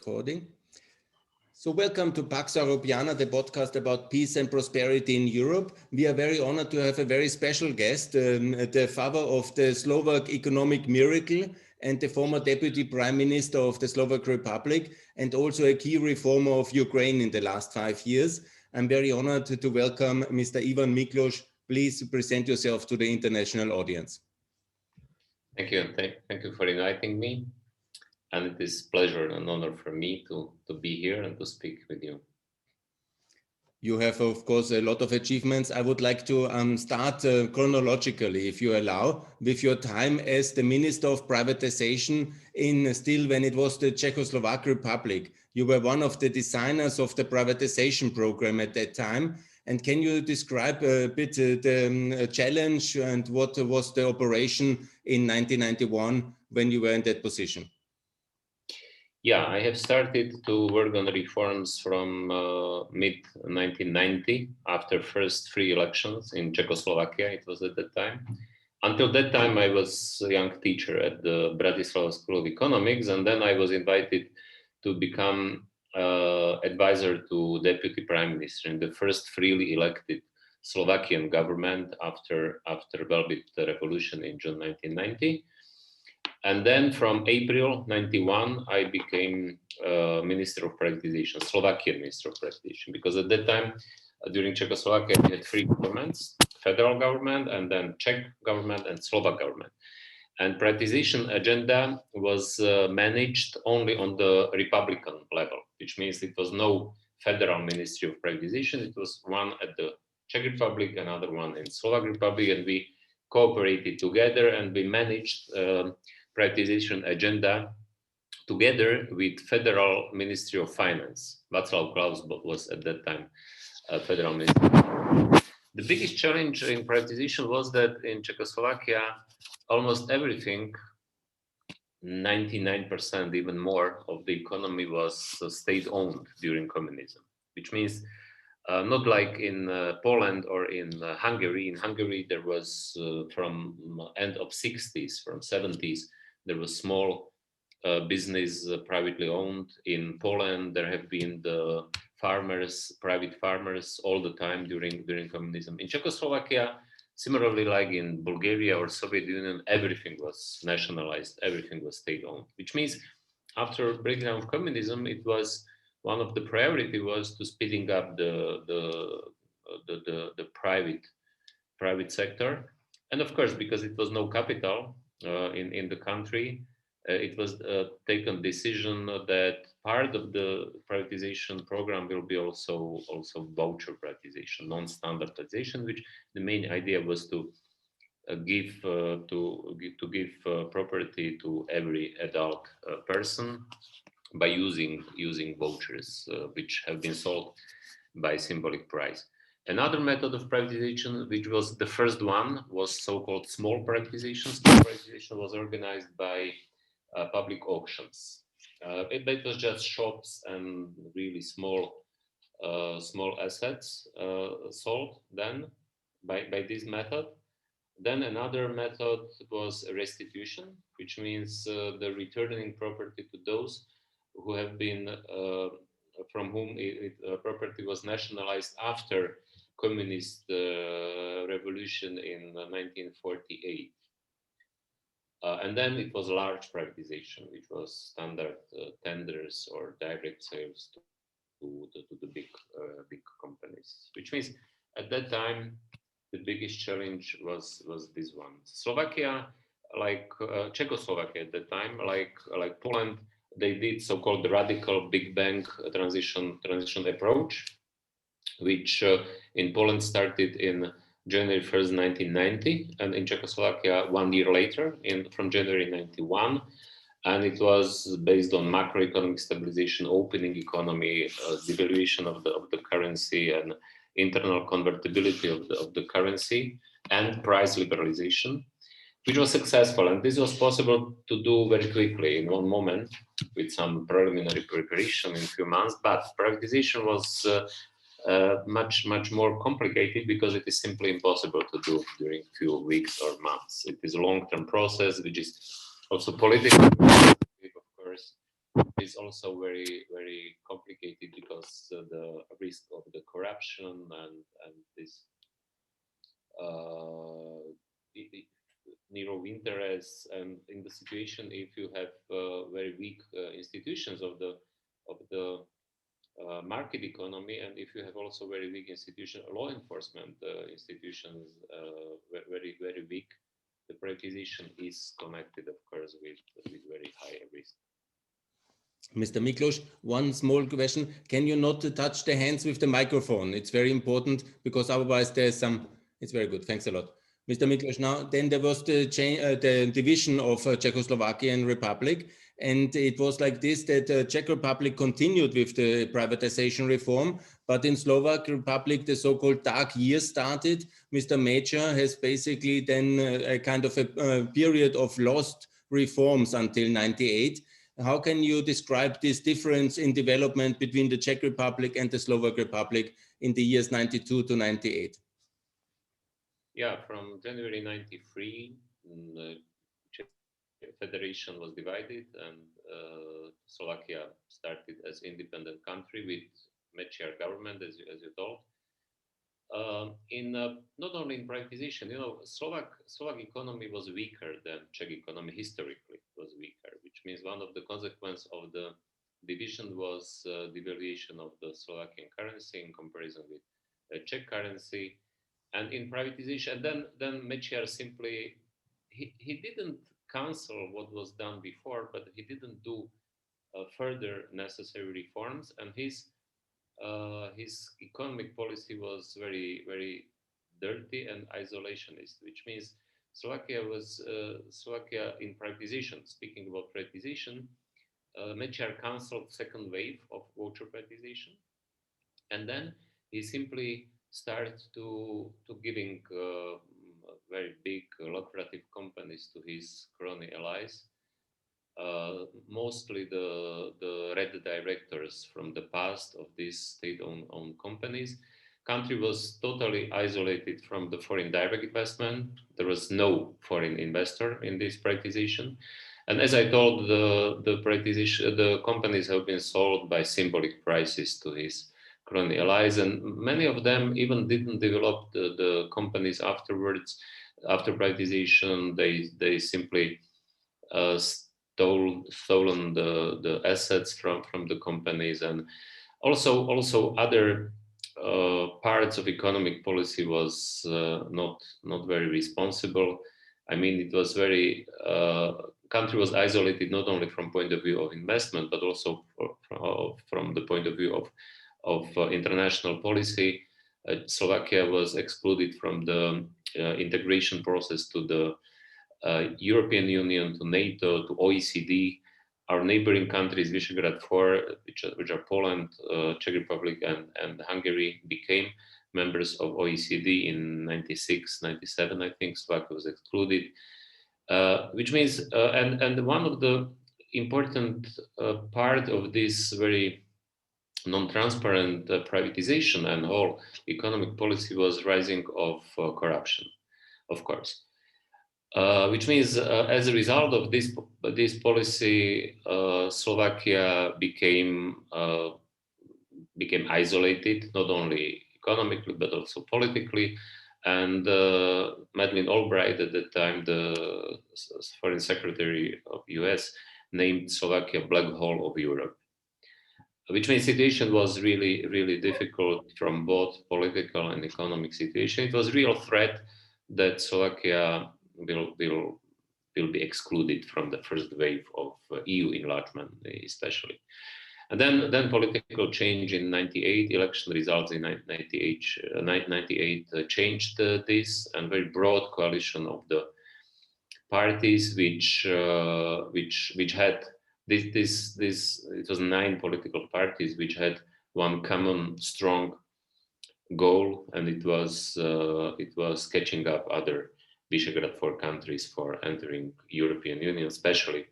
Recording. So welcome to PaxEuropean, the podcast about peace and prosperity in Europe. We are very honored to have a very special guest, the father of the Slovak economic miracle and the former deputy prime minister of the Slovak Republic, and also a key reformer of Ukraine in the last 5 years. I'm very honored to welcome Mr. Miklos. Please present yourself to the international audience. Thank you. Thank you for inviting me. And it is a pleasure and honor for me to be here and to speak with you. You have, of course, a lot of achievements. I would like to start chronologically, if you allow, with your time as the Minister of Privatization still when it was the Czechoslovak Republic. You were one of the designers of the privatization program at that time. And can you describe a bit the challenge and what was the operation in 1991 when you were in that position? Yeah, I have started to work on reforms from mid-1990 after first free elections in Czechoslovakia, it was at that time. Until that time, I was a young teacher at the Bratislava School of Economics, and then I was invited to become advisor to Deputy Prime Minister in the first freely elected Slovakian government after Velvet Revolution in June 1990. And then from April 91, I became Minister of Privatization, Slovakian Minister of Privatization, because at that time, during Czechoslovakia, we had three governments, federal government, and then Czech government and Slovak government. And privatization agenda was managed only on the Republican level, which means it was no federal Ministry of Privatization. It was one at the Czech Republic, another one in Slovak Republic, and we cooperated together and we managed privatization agenda together with Federal Ministry of Finance. Václav Klaus was at that time Federal Minister. The biggest challenge in privatization was that in Czechoslovakia, almost everything, 99%, even more, of the economy was state-owned during communism, which means not like in Poland or in Hungary. In Hungary, there was from end of 60s, from 70s, there was small business privately owned. In Poland, there have been the farmers, private farmers, all the time during communism. In Czechoslovakia, similarly, like in Bulgaria or Soviet Union, everything was nationalized, everything was state-owned. Which means after breakdown of communism, it was one of the priority was to speeding up the private sector, and of course, because it was no capital in the country, it was taken decision that part of the privatization program will be also voucher privatization, non-standard privatization, which the main idea was to give property to every adult person by using vouchers, which have been sold by symbolic price. Another method of privatization, which was the first one, was so-called small privatization. Small privatization was organized by public auctions. It was just shops and really small assets sold then by this method. Then another method was restitution, which means the returning property to those who have been from whom property was nationalized after communist revolution in 1948. And then it was large privatization, which was standard tenders or direct sales to the big companies. Which means at that time the biggest challenge was this one. Slovakia, like Czechoslovakia at the time, like Poland, they did so-called radical big bang transition approach, which in Poland started in January 1st, 1990, and in Czechoslovakia 1 year later, from January 91. And it was based on macroeconomic stabilization, opening economy, devaluation of the currency, and internal convertibility of the currency, and price liberalization, which was successful. And this was possible to do very quickly in one moment with some preliminary preparation in a few months. But privatization was much more complicated because it is simply impossible to do during a few weeks or months. It is a long-term process, which is also political, of course, is also very complicated because the risk of the corruption and this narrow interests, and in the situation if you have very weak institutions of the market economy, and if you have also very weak law enforcement institutions, very weak, the privatization is connected, of course, with very high risk. Mr. Miklos, one small question. Can you not touch the hands with the microphone? It's very important because otherwise there's some, it's very good. Thanks a lot. Mr. Miklos, now then there was the division of Czechoslovakian Republic, and it was like this, that the Czech Republic continued with the privatization reform, but in Slovak Republic the so-called dark years started. Mr. Major has basically then a kind of a period of lost reforms until 98. How can you describe this difference in development between the Czech Republic and the Slovak Republic in the years 92 to 98? Yeah, from January 93, the Czech Federation was divided, and Slovakia started as independent country with Mečiar government, as you told. Not only in privatization, Slovak economy was weaker than Czech economy historically. It was weaker, which means one of the consequences of the division was devaluation of the Slovakian currency in comparison with the Czech currency. And in privatization, then Mečiar simply he didn't cancel what was done before, but he didn't do further necessary reforms, and his economic policy was very dirty and isolationist, which means Slovakia in privatization. Speaking about privatization, Mečiar canceled second wave of voucher privatization, and then he simply started to giving very big lucrative companies to his crony allies. Mostly the red directors from the past of these state-owned companies. Country was totally isolated from the foreign direct investment. There was no foreign investor in this privatization. And as I told, the companies have been sold by symbolic prices to his crony allies, and many of them even didn't develop the companies afterwards. After privatization, they simply stolen the assets from the companies, and also other parts of economic policy was not very responsible. I mean, it was very country was isolated not only from point of view of investment, but also from the point of view of international policy. Slovakia was excluded from the integration process to the European Union, to NATO, to OECD. Our neighboring countries, Visegrad 4, which are Poland, Czech Republic, and Hungary, became members of OECD in 96, 97, I think. Slovakia was excluded, which means, and one of the important part of this very non-transparent privatization and whole economic policy was rising of corruption, of course. Which means, as a result of this policy, Slovakia became isolated, not only economically but also politically. And Madeleine Albright, at the time the Foreign Secretary of US, named Slovakia black hole of Europe. Which means situation was really difficult from both political and economic situation. It was a real threat that Slovakia will be excluded from the first wave of EU enlargement, especially. And then political change in 98, election results in 98 changed this, and very broad coalition of the parties which had this it was 9 political parties which had one common strong goal, and it was catching up other Visegrad 4 countries for entering European Union, especially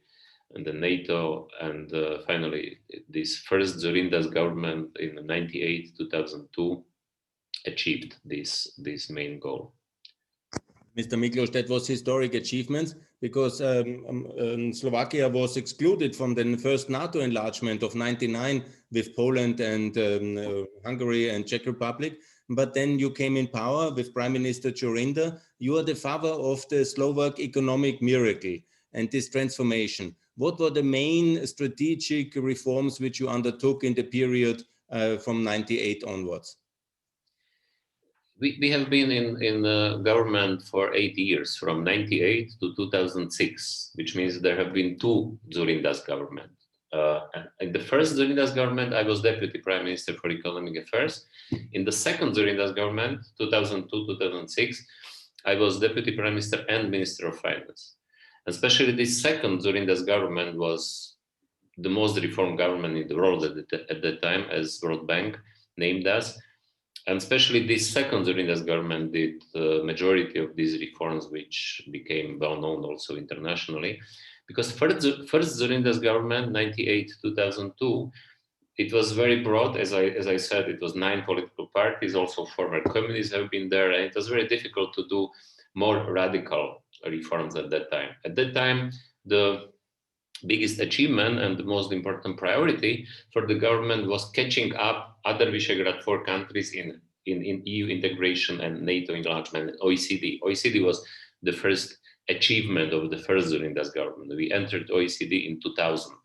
and the NATO, and finally this first Zorinda's government in 98-2002 achieved this main goal. Mr. Miklos, that was historic achievements, because Slovakia was excluded from the first NATO enlargement of '99 with Poland and Hungary and Czech Republic. But then you came in power with Prime Minister Dzurinda. You are the father of the Slovak economic miracle and this transformation. What were the main strategic reforms which you undertook in the period from '98 onwards? We have been in government for 8 years, from 98 to 2006, which means there have been two Dzurinda's government. And in the first Dzurinda's government, I was Deputy Prime Minister for Economic Affairs. In the second Dzurinda's government, 2002-2006, I was Deputy Prime Minister and Minister of Finance. And especially this second Dzurinda's government was the most reformed government in the world at that time, as World Bank named us. And especially this second Dzurinda's government did the majority of these reforms, which became well known also internationally. Because first Dzurinda's government, 98-2002, it was very broad. As I said, it was 9 political parties, also former communists have been there, and it was very difficult to do more radical reforms at that time. At that time, the biggest achievement and the most important priority for the government was catching up other Visegrad 4 countries in EU integration and NATO enlargement, OECD. OECD was the first achievement of the first Dzurinda's government. We entered OECD in 2000.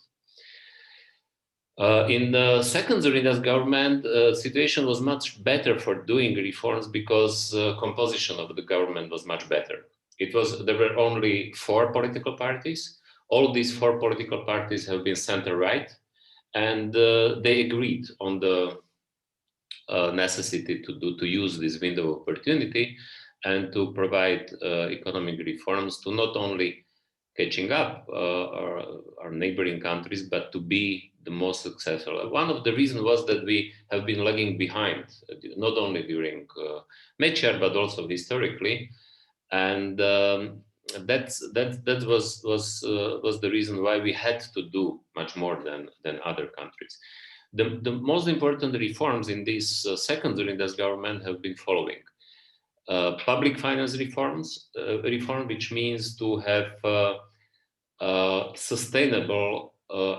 In the second Dzurinda's government, situation was much better for doing reforms because composition of the government was much better. There were only 4 political parties. All these 4 political parties have been center-right, and they agreed on the necessity to use this window of opportunity and to provide economic reforms to not only catching up our neighboring countries, but to be the most successful. One of the reasons was that we have been lagging behind, not only during Mečiar, but also historically, and that was the reason why we had to do much more than other countries. The most important reforms in this second Dzurinda's government have been following. Public finance reform, which means to have sustainable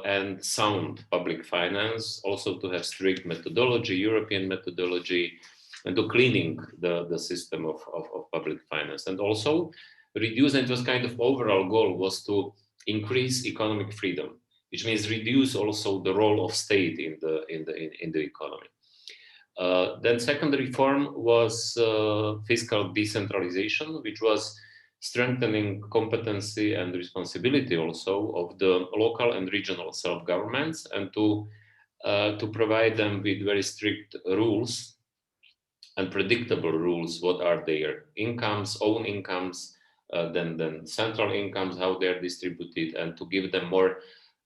and sound public finance, also to have strict methodology, European methodology, and to cleaning the system of public finance. And also reduce, and it was kind of overall goal was to increase economic freedom, which means reduce also the role of state in the economy. Then second reform was fiscal decentralization, which was strengthening competency and responsibility also of the local and regional self-governments, and to provide them with very strict rules and predictable rules. What are their incomes, own incomes, then central incomes, how they're distributed, and to give them more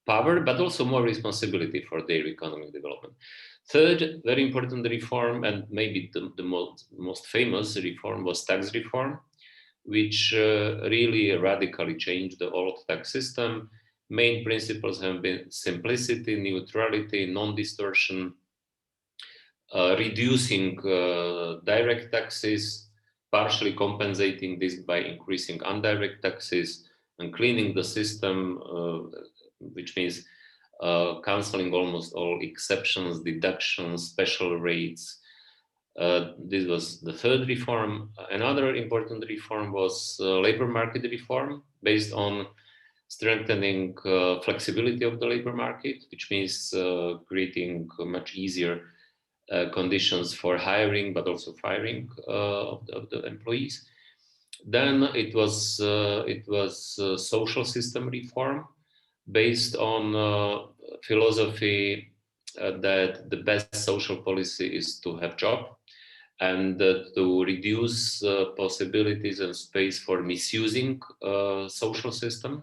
power, but also more responsibility for their economic development. Third, very important reform, and maybe the most famous reform, was tax reform, which really radically changed the old tax system. Main principles have been simplicity, neutrality, non-distortion, reducing direct taxes, partially compensating this by increasing indirect taxes, and cleaning the system, which means canceling almost all exceptions, deductions, special rates. This was the third reform. Another important reform was labor market reform, based on strengthening flexibility of the labor market, which means creating much easier conditions for hiring, but also firing of the employees. Then it was social system reform, based on philosophy that the best social policy is to have job, and to reduce possibilities and space for misusing social system,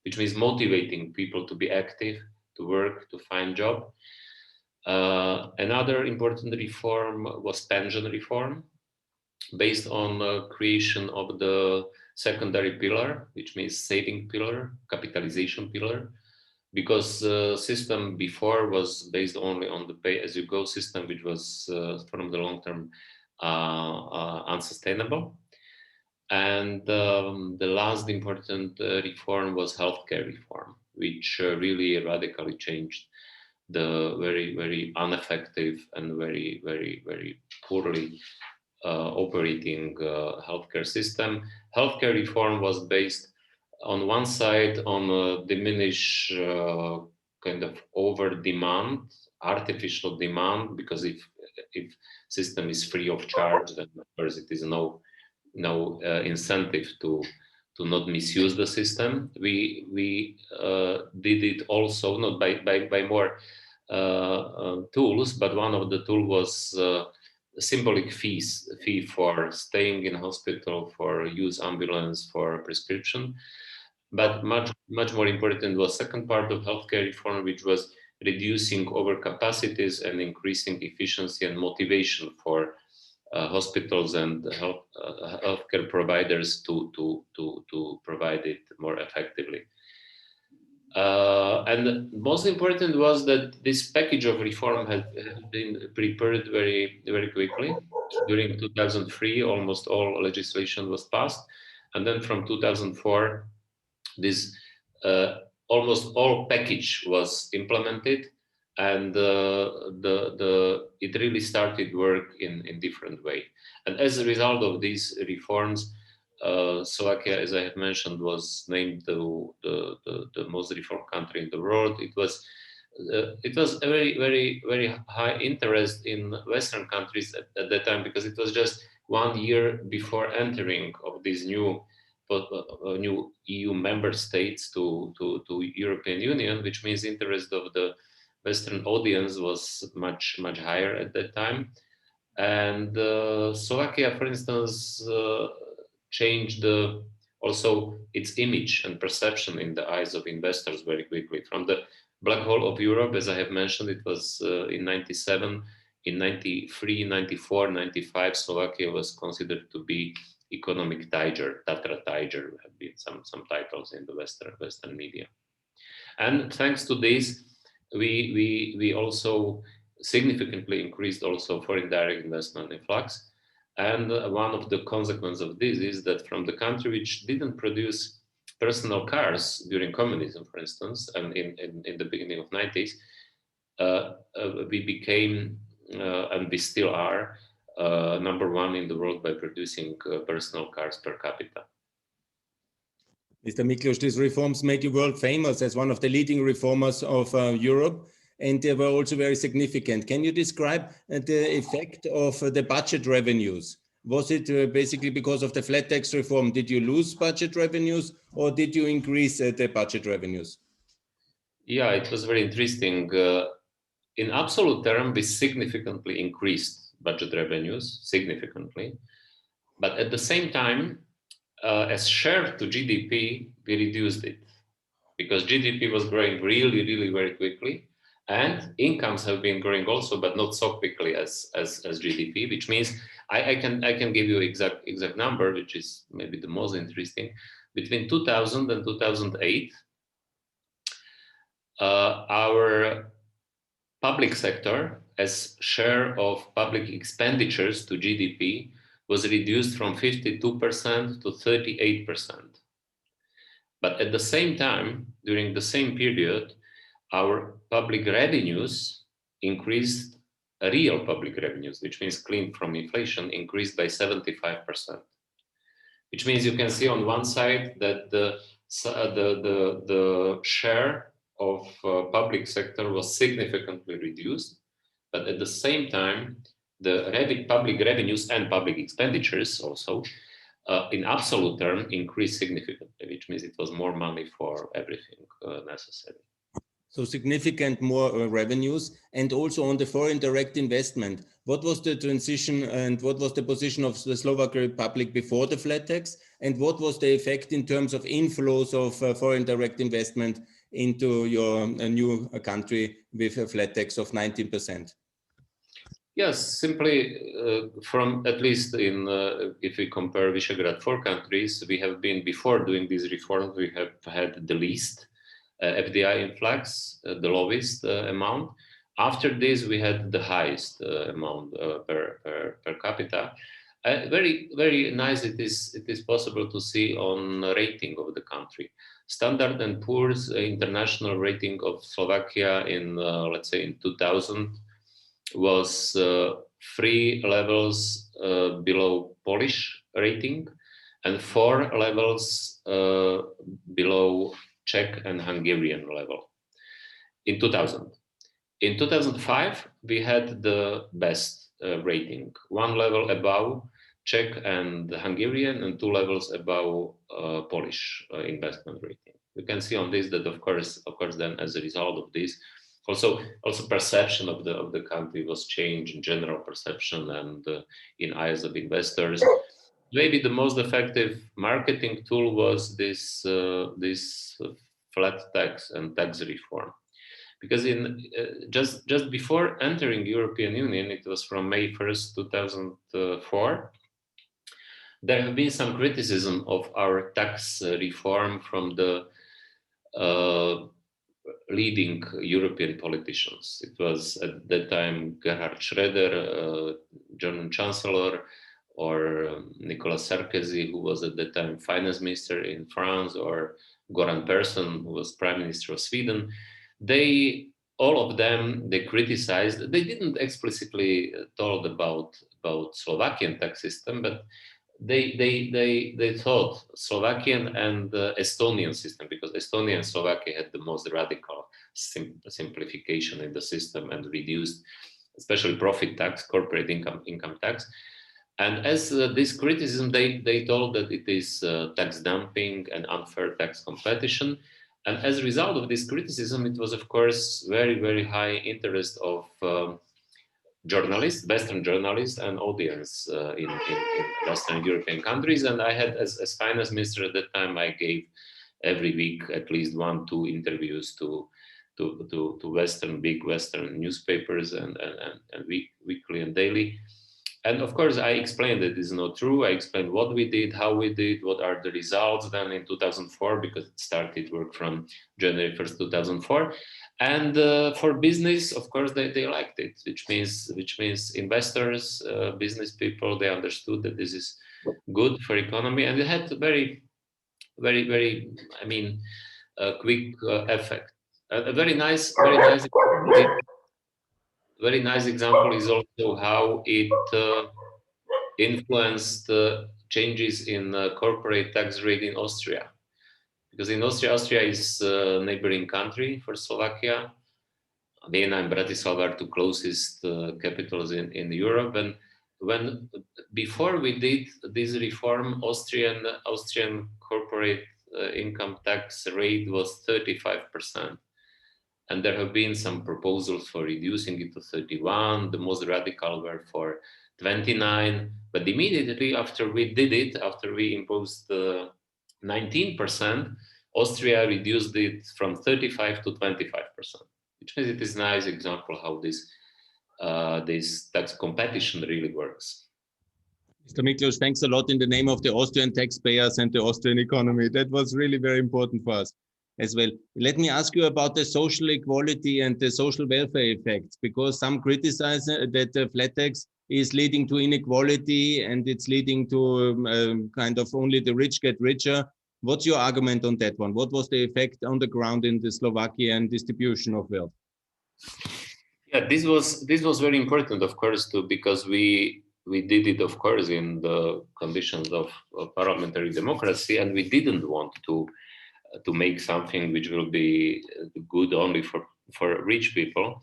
which means motivating people to be active, to work, to find job. Another important reform was pension reform, based on creation of the secondary pillar, which means saving pillar, capitalization pillar, because the system before was based only on the pay-as-you-go system, which was from the long term unsustainable. And the last important reform was healthcare reform, which really radically changed the very, very ineffective and very, very, very poorly operating healthcare system. Healthcare reform was based on one side on a diminished kind of over demand, artificial demand, because if system is free of charge, then of course it is no incentive to not misuse the system. We did it also not by more tools, but one of the tool was symbolic fee for staying in hospital, for use ambulance, for prescription. But much more important was second part of healthcare reform, which was reducing overcapacities and increasing efficiency and motivation for hospitals and healthcare providers to provide it more effectively. And most important was that this package of reform had been prepared very, very quickly. During 2003, almost all legislation was passed. And then from 2004, this almost all package was implemented, and it really started work in different way. And as a result of these reforms, Slovakia, as I have mentioned, was named the most reformed country in the world. It was a very, very, very high interest in Western countries at that time, because it was just 1 year before entering of these new EU member states to European Union, which means interest of the Western audience was much higher at that time. And Slovakia, for instance, changed also its image and perception in the eyes of investors very quickly. From the black hole of Europe, as I have mentioned, it was in 97, in 93, 94, 95, Slovakia was considered to be economic tiger, Tatra tiger, have been some titles in the Western media. And thanks to this, we also significantly increased also foreign direct investment influx. And one of the consequences of this is that from the country which didn't produce personal cars during communism, for instance, and in the beginning of 90s, we became, and we still are, #1 in the world by producing personal cars per capita. Mr. Miklos, these reforms made you world famous as one of the leading reformers of Europe, and they were also very significant. Can you describe the effect of the budget revenues? Was it basically because of the flat tax reform? Did you lose budget revenues, or did you increase the budget revenues? Yeah, it was very interesting. In absolute terms, we significantly increased budget revenues, significantly. But at the same time, as share to GDP, we reduced it, because GDP was growing really, really very quickly, and incomes have been growing also, but not so quickly as GDP. Which means I can give you exact number, which is maybe the most interesting. Between 2000 and 2008, our public sector as share of public expenditures to GDP was reduced from 52% to 38%. But at the same time, during the same period, our public revenues increased, real public revenues, which means clean from inflation, increased by 75%. Which means you can see on one side that the share of public sector was significantly reduced, but at the same time, the public revenues and public expenditures also, in absolute term, increased significantly, which means it was more money for everything necessary. So significant more revenues, and also on the foreign direct investment. What was the transition and what was the position of the Slovak Republic before the flat tax? And what was the effect in terms of inflows of foreign direct investment into your new country with a flat tax of 19%? Yes, simply from at least in, if we compare Visegrad 4 countries, we have been, before doing these reforms, we have had the least FDI influx, the lowest amount. After this, we had the highest amount per capita. very nice. It is possible to see on rating of the country. Standard and Poor's international rating of Slovakia in let's say in 2000 was 3 levels below Polish rating and 4 levels below Czech and Hungarian level in 2000. In 2005, we had the best rating, 1 level above Czech and Hungarian and 2 levels above Polish investment rating. You can see on this that of course then as a result of this, also perception of the country was changed, in general perception and in eyes of investors. Maybe the most effective marketing tool was this flat tax and tax reform, because in just before entering European Union, it was from May 1st, 2004. There have been some criticism of our tax reform from the leading European politicians. It was at that time Gerhard Schröder, German Chancellor, or Nicolas Sarkozy, who was at that time finance minister in France, or Goran Persson, who was prime minister of Sweden. All of them criticized. They didn't explicitly told about Slovakian tax system, but they thought Slovakian and Estonian system, because Estonia and Slovakia had the most radical simplification in the system and reduced, especially profit tax, corporate income tax. And as this criticism, they told that it is tax dumping and unfair tax competition. And as a result of this criticism, it was, of course, very, very high interest of journalists, Western journalists and audience in Western European countries. And I had, as finance minister at that time, I gave every week at least 1-2 interviews to big Western newspapers and weekly and daily. And of course, I explained that this is not true. I explained what we did, how we did, what are the results then in 2004, because it started work from January 1st, 2004. And for business, of course, they liked it, which means investors, business people, they understood that this is good for economy, and it had a very, very, very, quick effect. A very nice example is also how it influenced changes in corporate tax rate in Austria. Because in Austria is a neighboring country for Slovakia. Vienna and Bratislava are two closest capitals in Europe. And before we did this reform, Austrian corporate income tax rate was 35%. And there have been some proposals for reducing it to 31. The most radical were for 29. But immediately after we did it, after we imposed 19%, Austria reduced it from 35 to 25%, which means it is a nice example how this tax competition really works. Mr. Miklos, thanks a lot in the name of the Austrian taxpayers and the Austrian economy. That was really very important for us as well. Let me ask you about the social equality and the social welfare effects, because some criticize that the flat tax is leading to inequality and it's leading to kind of only the rich get richer. What's your argument on that one? What was the effect on the ground in the Slovakian distribution of wealth? Yeah, this was very important, of course, too, because we did it, of course, in the conditions of parliamentary democracy, and we didn't want to make something which will be good only for rich people.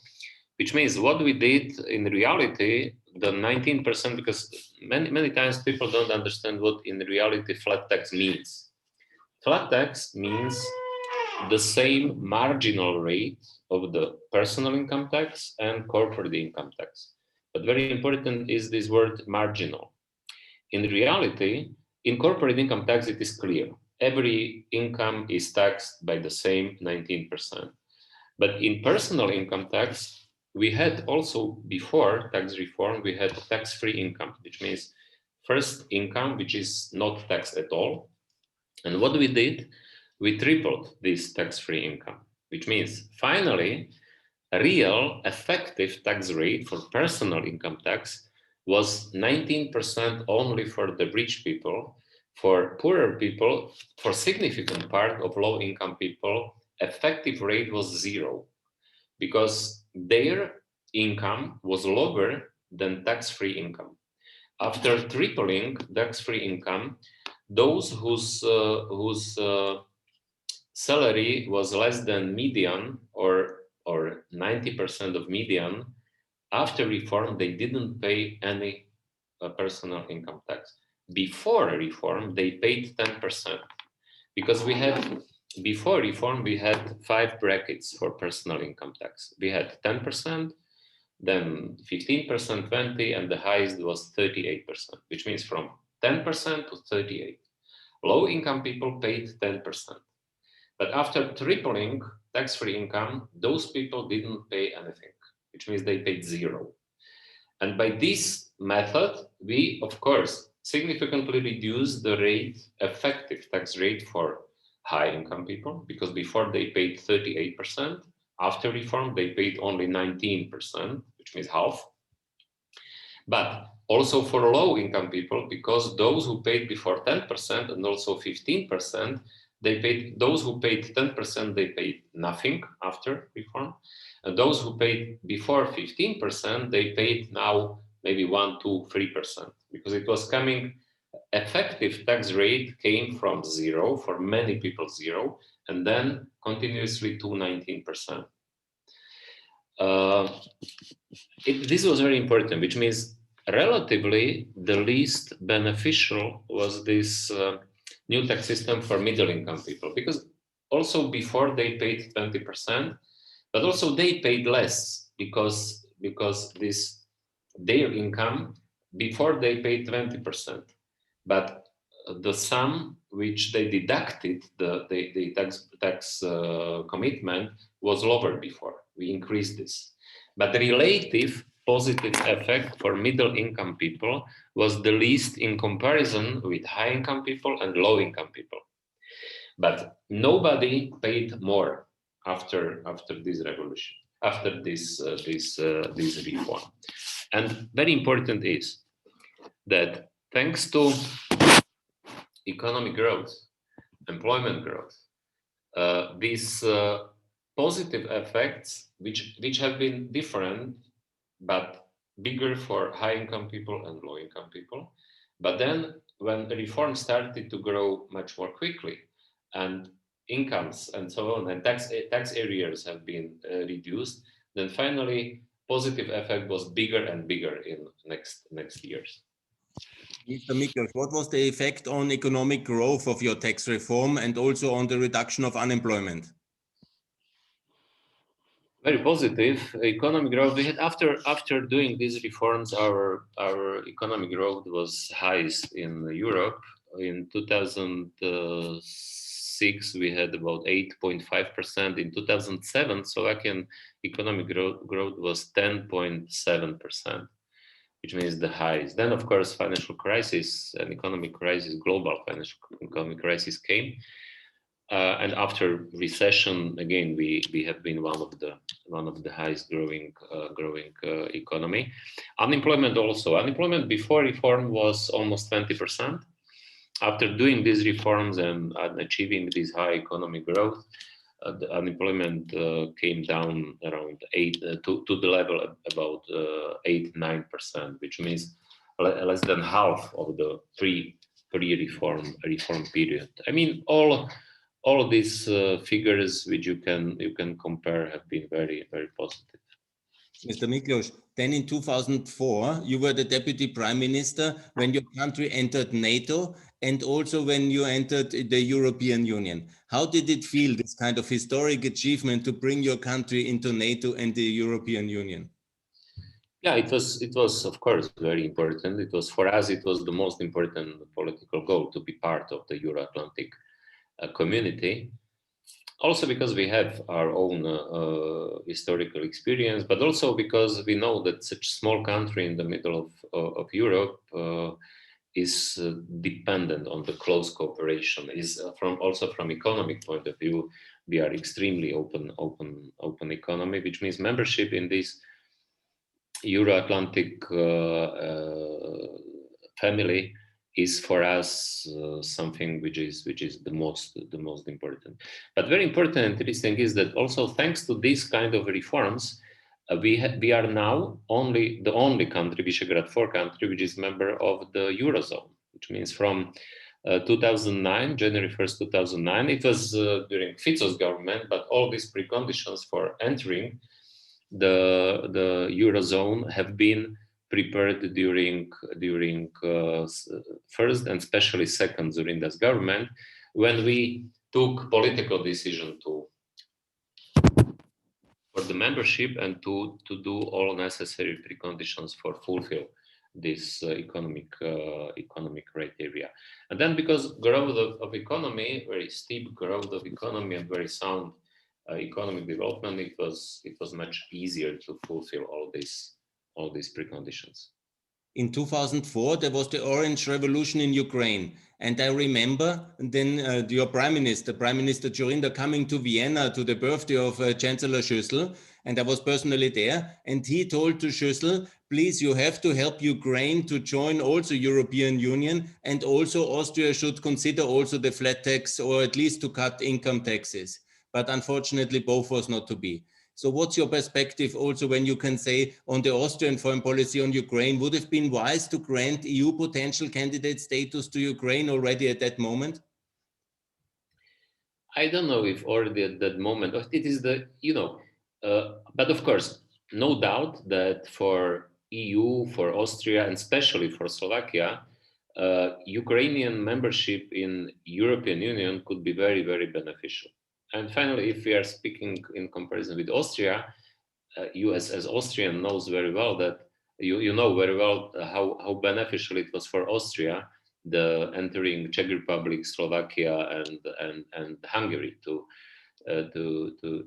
Which means what we did in reality, the 19%, because many times people don't understand what in reality flat tax means. Flat tax means the same marginal rate of the personal income tax and corporate income tax. But very important is this word marginal. In reality, in corporate income tax, it is clear. Every income is taxed by the same 19%. But in personal income tax, we had also, before tax reform, we had tax-free income, which means first income, which is not taxed at all. And what we did, we tripled this tax-free income, which means finally, a real effective tax rate for personal income tax was 19% only for the rich people. For poorer people, for significant part of low-income people, effective rate was 0, because their income was lower than tax-free income. After tripling tax-free income, those whose salary was less than median, or 90% of median, after reform, they didn't pay any personal income tax. Before reform, they paid 10%, because before reform, we had 5 brackets for personal income tax. We had 10%, then 15%, 20%, and the highest was 38%, which means from 10% to 38%. Low income people paid 10%. But after tripling tax-free income, those people didn't pay anything, which means they paid 0. And by this method, we, of course, significantly reduced the rate, effective tax rate for high-income people, because before they paid 38%, after reform, they paid only 19%, which means half. But also for low-income people, because those who paid before 10% and also 15%, they paid, those who paid 10%, they paid nothing after reform. And those who paid before 15%, they paid now maybe 1%, 2%, 3%, because it was coming, effective tax rate came from 0, for many people 0, and then continuously to 19%. This was very important, which means relatively the least beneficial was this new tax system for middle income people, because also before they paid 20%, but also they paid less, because this their income, before they paid 20%, but the sum which they deducted, the tax commitment, was lower before. We increased this. But the relative positive effect for middle income people was the least in comparison with high income people and low income people. But nobody paid more after this revolution, after this reform. And very important is that thanks to economic growth, employment growth, these positive effects, which have been different, but bigger for high-income people and low-income people. But then when the reform started to grow much more quickly, and incomes and so on, and tax areas have been reduced, then finally positive effect was bigger and bigger in next years. Mr. Miklos, what was the effect on economic growth of your tax reform and also on the reduction of unemployment? Very positive economic growth. We had after doing these reforms, our economic growth was highest in Europe. In 2006, we had about 8.5%. In 2007, Slovakian economic growth was 10.7%, which means the highest. Then, of course, financial crisis and economic crisis, global financial economic crisis came. And after recession, again, we have been one of the highest growing economy. Unemployment also. Unemployment before reform was almost 20%. After doing these reforms and achieving this high economic growth, the unemployment came down around 8 to the level about 8-9%, which means less than half of the pre-reform period. I mean, all of these figures which you can compare have been very, very positive. Mr. Miklos, then in 2004, you were the Deputy Prime Minister when your country entered NATO and also when you entered the European Union. How did it feel, this kind of historic achievement to bring your country into NATO and the European Union? Yeah, it was of course very important. It was, for us, it was the most important political goal to be part of the Euro-Atlantic community. Also because we have our own historical experience, but also because we know that such a small country in the middle of Europe is dependent on the close cooperation. Is also from economic point of view, we are extremely open economy, which means membership in this Euro-Atlantic family is for us something which is the most important. But very important and interesting is that also thanks to these kind of reforms, we are now the only country, Visegrad 4 country, which is member of the Eurozone, which means from 2009, January 1st, 2009, it was during Fico's government, but all these preconditions for entering the Eurozone have been prepared during first and especially second during this government, when we took political decision for the membership and to do all necessary preconditions for fulfill this economic criteria. And then because growth of economy, very steep growth of economy and very sound economic development, it was much easier to fulfill all these preconditions. In 2004, there was the Orange Revolution in Ukraine. And I remember then your Prime Minister Dzurinda, coming to Vienna to the birthday of Chancellor Schüssel. And I was personally there. And he told to Schüssel, please, you have to help Ukraine to join also European Union. And also Austria should consider also the flat tax, or at least to cut income taxes. But unfortunately, both was not to be. So what's your perspective also when you can say on the Austrian foreign policy on Ukraine? Would it have been wise to grant EU potential candidate status to Ukraine already at that moment? I don't know if already at that moment, it is but of course, no doubt that for EU, for Austria, and especially for Slovakia, Ukrainian membership in European Union could be very, very beneficial. And finally, if we are speaking in comparison with Austria, you as Austrian knows very well that you know very well how beneficial it was for Austria the entering Czech Republic, Slovakia, and Hungary to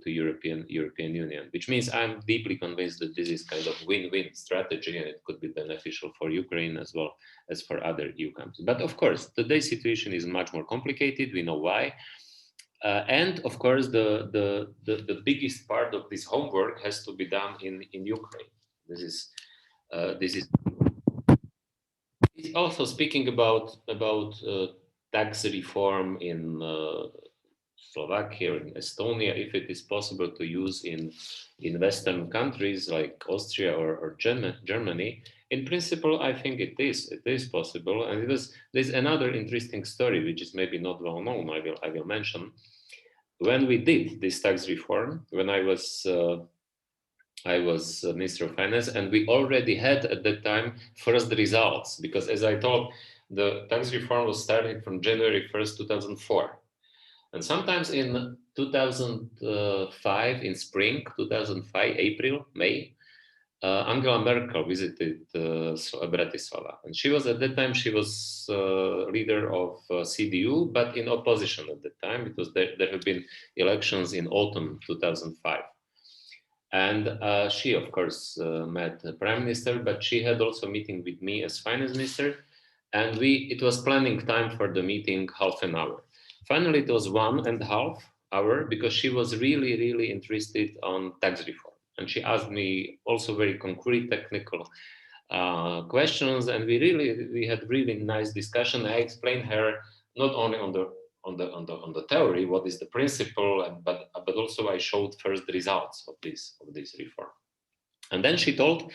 European Union, which means I'm deeply convinced that this is kind of win-win strategy, and it could be beneficial for Ukraine as well as for other EU countries. But of course, today's situation is much more complicated. We know why. And of course, the biggest part of this homework has to be done in Ukraine. This is also speaking about tax reform in Slovakia, in Estonia, if it is possible to use in Western countries like Austria or Germany. In principle, I think it is possible. And there's another interesting story, which is maybe not well known. I will mention. When we did this tax reform, when I was Minister of Finance, and we already had at that time first results, because as I told, the tax reform was started from January 1st, 2004. And sometimes in 2005, in spring, 2005, April, May, Angela Merkel visited Bratislava. And she was, at that time, she was leader of CDU, but in opposition at that time, because there have been elections in autumn 2005. And she, of course, met the Prime Minister, but she had also a meeting with me as Finance Minister. And it was planning time for the meeting half an hour. Finally, it was 1.5 hours because she was really, really interested on tax reform. And she asked me also very concrete technical questions. And we had really nice discussion. I explained her not only on the theory, what is the principle, but also I showed first the results of this reform. And then she told,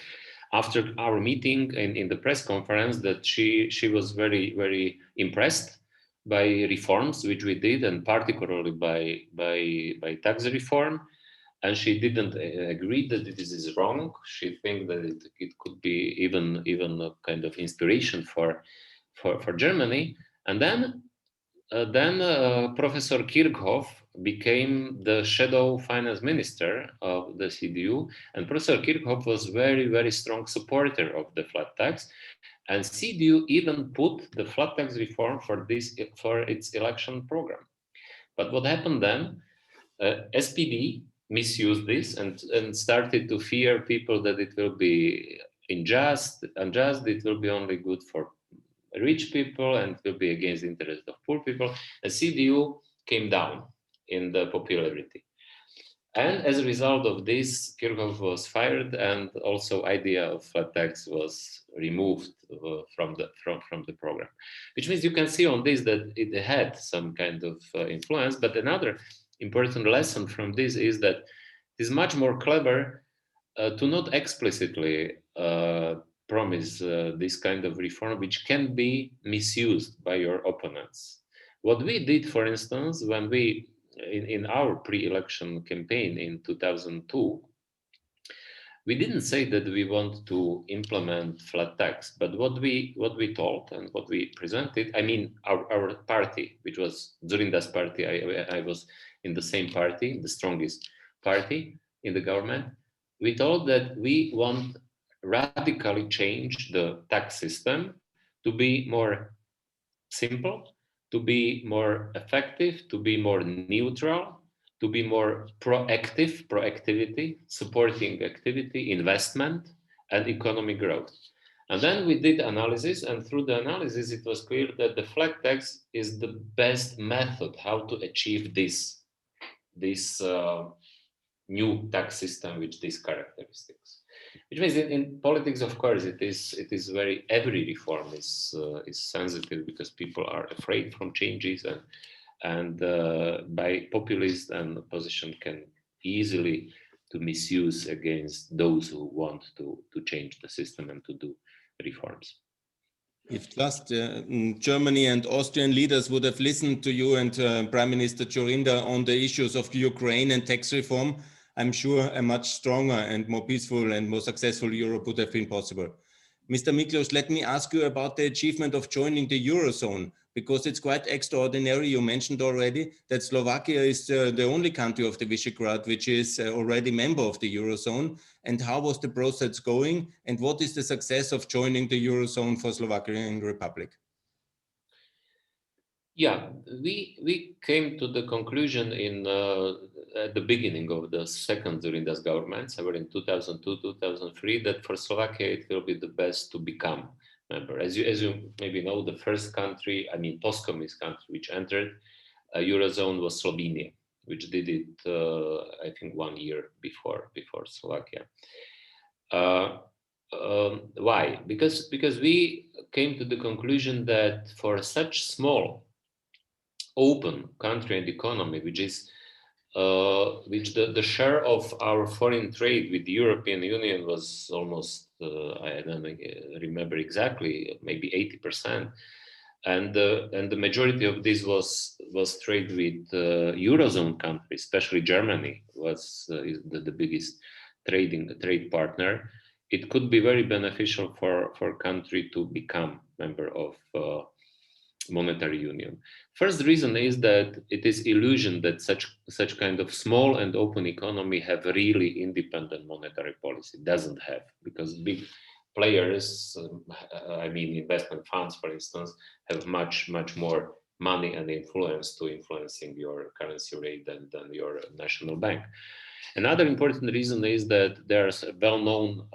after our meeting in the press conference, that she was very, very impressed by reforms which we did, and particularly by tax reform. And she didn't agree that this is wrong. She thinks that it could be even a kind of inspiration for Germany. And then Professor Kirchhoff became the shadow finance minister of the CDU, and Professor Kirchhoff was very, very strong supporter of the flat tax, and CDU even put the flat tax reform for its election program. But what happened then? SPD misused this and started to fear people that it will be unjust, it will be only good for rich people and will be against the interest of poor people. And CDU came down in the popularity. And as a result of this, Kirchhoff was fired, and also idea of flat tax was removed from the program. Which means you can see on this that it had some kind of influence. But another important lesson from this is that it is much more clever to not explicitly promise this kind of reform, which can be misused by your opponents. What we did, for instance, when we in our pre-election campaign in 2002, we didn't say that we want to implement flat tax, but what we told and what we presented, I mean, our party, which was Zurinda's party, I was in the same party, the strongest party in the government. We told that we want radically change the tax system to be more simple, to be more effective, to be more neutral, to be more proactivity, supporting activity, investment, and economic growth. And then we did analysis, and through the analysis, it was clear that the flat tax is the best method how to achieve this new tax system with these characteristics. Which means in politics, of course, it is very, every reform is sensitive because people are afraid from changes, and by populist and opposition can easily to misuse against those who want to change the system and to do reforms. If just Germany and Austrian leaders would have listened to you and Prime Minister Dzurinda on the issues of Ukraine and tax reform, I'm sure a much stronger and more peaceful and more successful Europe would have been possible. Mr. Miklos, let me ask you about the achievement of joining the Eurozone, because it's quite extraordinary. You mentioned already that Slovakia is the only country of the Visegrad which is already member of the Eurozone. And how was the process going? And what is the success of joining the Eurozone for Slovakian Republic? Yeah, we came to the conclusion at the beginning of the second Zurinda's government, so in 2002, 2003, that for Slovakia it will be the best to become member. As you maybe know, the first country, I mean post-communist country, which entered Eurozone was Slovenia, which did it, I think, 1 year before Slovakia. Why? Because we came to the conclusion that for such small open country and economy, which is which the share of our foreign trade with the European Union was almost I don't remember exactly, maybe 80%, and the majority of this was trade with Eurozone countries, especially Germany is the biggest trade partner. It could be very beneficial for country to become member of monetary union. First reason is that it is illusion that such kind of small and open economy have really independent monetary policy. Doesn't have, because big players, I mean investment funds, for instance, have much more money and influence to influencing your currency rate than your national bank. Another important reason is that there's a well-known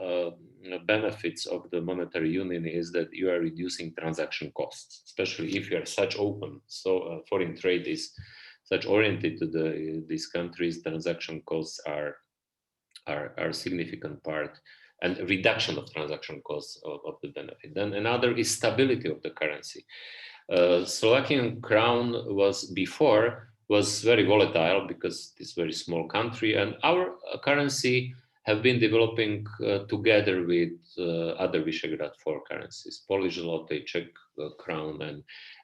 benefits of the monetary union is that you are reducing transaction costs, especially if you are such open. So foreign trade is such oriented to these countries. Transaction costs are significant part, and reduction of transaction costs of the benefit. Then another is stability of the currency. Slovakian crown was very volatile because it's a very small country, and our currency have been developing together with other Visegrad 4 currencies, Polish zloty, Czech crown,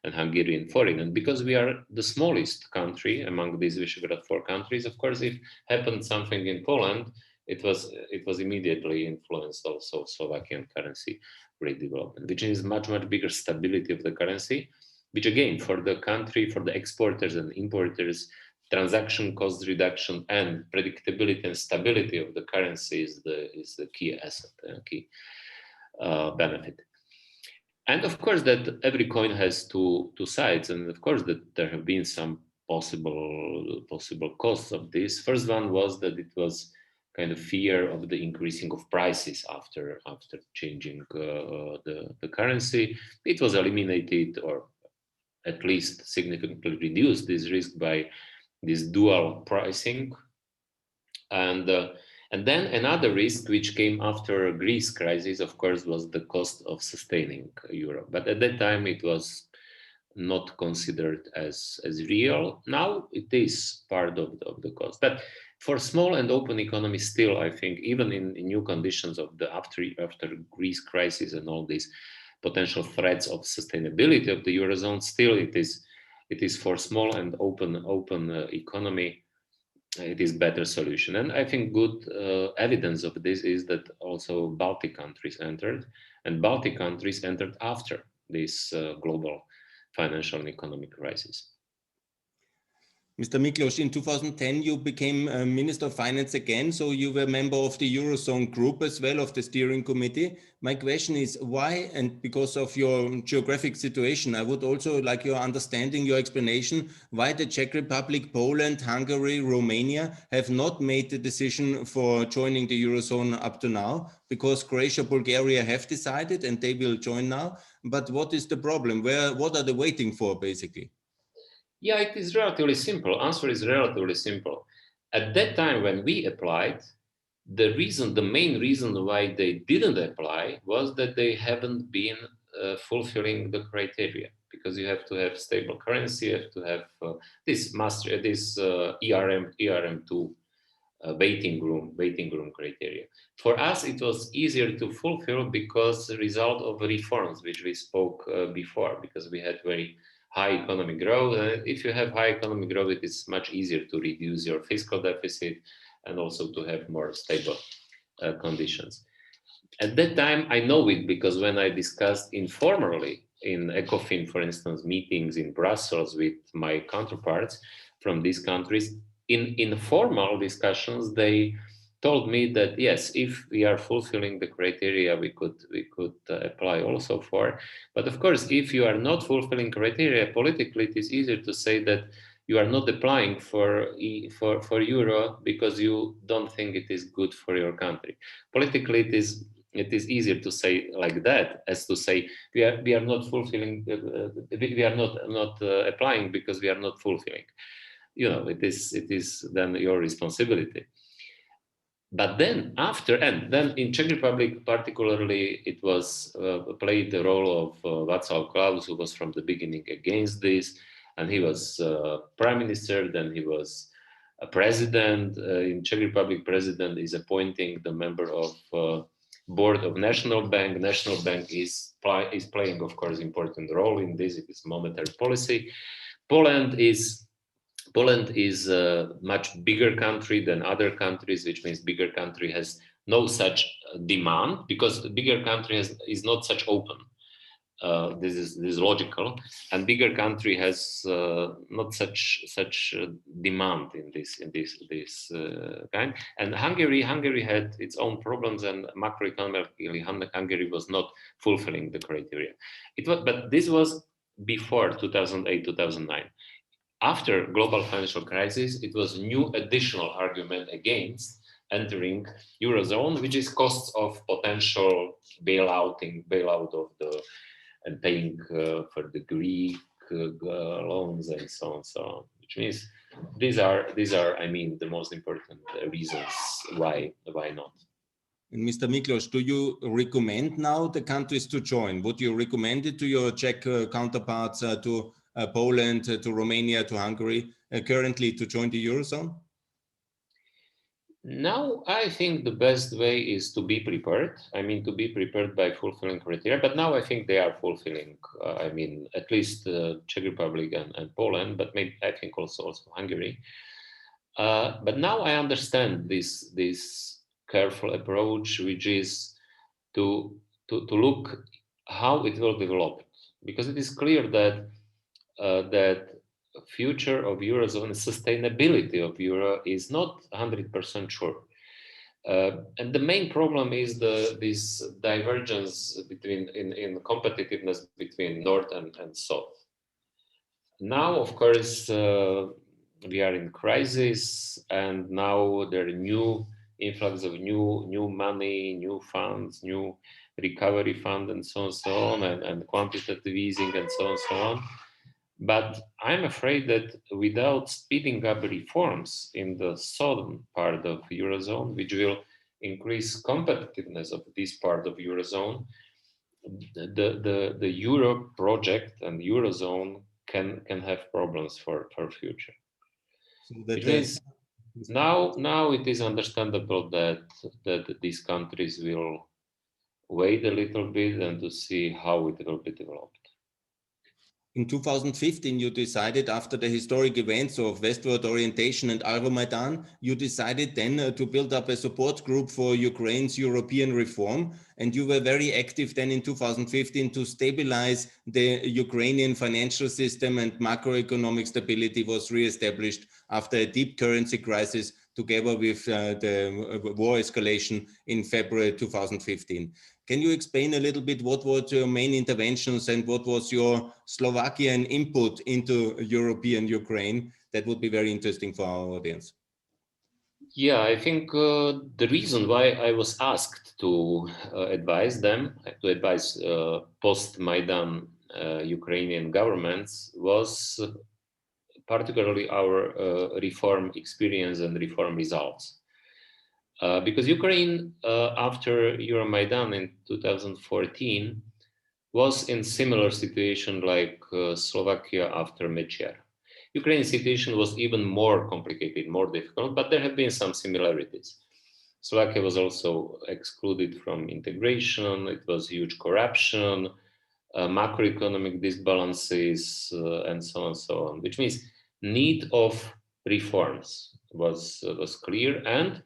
and Hungarian forint. And because we are the smallest country among these Visegrad 4 countries, of course, if happened something in Poland, it was immediately influenced also Slovakian currency rate development, which is much bigger stability of the currency, which again, for the country, for the exporters and importers, transaction cost reduction and predictability and stability of the currency is the key asset and key benefit. And of course that every coin has two sides, and of course that there have been some possible costs of this. First one was that it was kind of fear of the increasing of prices after changing the currency. It was eliminated, or at least significantly reduced this risk by this dual pricing And and then another risk which came after Greece crisis, of course, was the cost of sustaining euro. But at that time, it was not considered as real. Now it is part of the cost. But for small and open economies, still, I think, even in new conditions of the after Greece crisis and all these potential threats of sustainability of the eurozone, still it is for small and open economy, it is better solution. And I think good evidence of this is that also Baltic countries entered, and Baltic countries entered after this global financial and economic crisis. Mr. Miklos, in 2010, you became Minister of Finance again, so you were a member of the Eurozone group as well, of the steering committee. My question is why, and because of your geographic situation, I would also like your understanding, your explanation, why the Czech Republic, Poland, Hungary, Romania have not made the decision for joining the Eurozone up to now, because Croatia, Bulgaria have decided and they will join now. But what is the problem? What are they waiting for, basically? Yeah, it is relatively simple. Answer is relatively simple. At that time when we applied, the main reason why they didn't apply was that they haven't been fulfilling the criteria, because you have to have stable currency, you have to have this ERM2 waiting room criteria. For us, it was easier to fulfill because the result of reforms, which we spoke before, because we had very high economic growth. And if you have high economic growth, it is much easier to reduce your fiscal deficit and also to have more stable conditions. At that time, I know it because when I discussed informally in ECOFIN, for instance, meetings in Brussels with my counterparts from these countries, in informal discussions, they told me that yes, if we are fulfilling the criteria, we could apply also for. But of course, if you are not fulfilling criteria, politically, it is easier to say that you are not applying for euro because you don't think it is good for your country. Politically, it is easier to say like that as to say we are not fulfilling, we are not applying because we are not fulfilling. You know, it is then your responsibility. But then after, and then in Czech Republic particularly, it was played the role of Václav Klaus, who was from the beginning against this, and he was prime minister, then he was a president. In Czech Republic, president is appointing the member of board of National Bank. National Bank is playing, of course, important role in this. It is monetary policy. Poland is a much bigger country than other countries, which means bigger country has no such demand because the bigger country is not such open. This is logical, and bigger country has not such demand in this kind. And Hungary had its own problems, and macroeconomically Hungary was not fulfilling the criteria. But this was before 2008, 2009. After global financial crisis, it was a new additional argument against entering eurozone, which is costs of potential bailout of the and paying for the Greek loans and so on, so on. Which means these are I mean the most important reasons why not. And Mr. Miklos, do you recommend now the countries to join? Would you recommend it to your Czech counterparts, to Poland, to Romania, to Hungary, currently to join the Eurozone? Now, I think the best way is to be prepared. I mean, to be prepared by fulfilling criteria. But now I think they are fulfilling, I mean, at least Czech Republic and Poland, but maybe I think also Hungary. But now I understand this careful approach, which is to look how it will develop, because it is clear that that future of eurozone, sustainability of euro is not 100% sure. And the main problem is this divergence between in competitiveness between north and south. Now, of course, we are in crisis, and now there are new influx of new money, new funds, new recovery fund, and so on, and quantitative easing, and so on. But I'm afraid that without speeding up reforms in the southern part of Eurozone, which will increase competitiveness of this part of Eurozone, the Euro project and Eurozone can have problems for future. So that Which means now it is understandable that these countries will wait a little bit and to see how it will be developed. in 2015, you decided, after the historic events of westward orientation and Euromaidan, you decided then to build up a support group for Ukraine's European reform. And you were very active then in 2015 to stabilize the Ukrainian financial system, and macroeconomic stability was reestablished after a deep currency crisis, together with the war escalation in February 2015. Can you explain a little bit what were your main interventions and what was your Slovakian input into European Ukraine? That would be very interesting for our audience. Yeah, I think the reason why I was asked to advise them, to advise post-Maidan Ukrainian governments, was particularly our reform experience and reform results. Because Ukraine, after Euromaidan in 2014, was in similar situation like Slovakia after Mečiar. Ukraine's situation was even more complicated, more difficult, but there have been some similarities. Slovakia was also excluded from integration. It was huge corruption, macroeconomic disbalances, and so on and so on, which means need of reforms was clear, and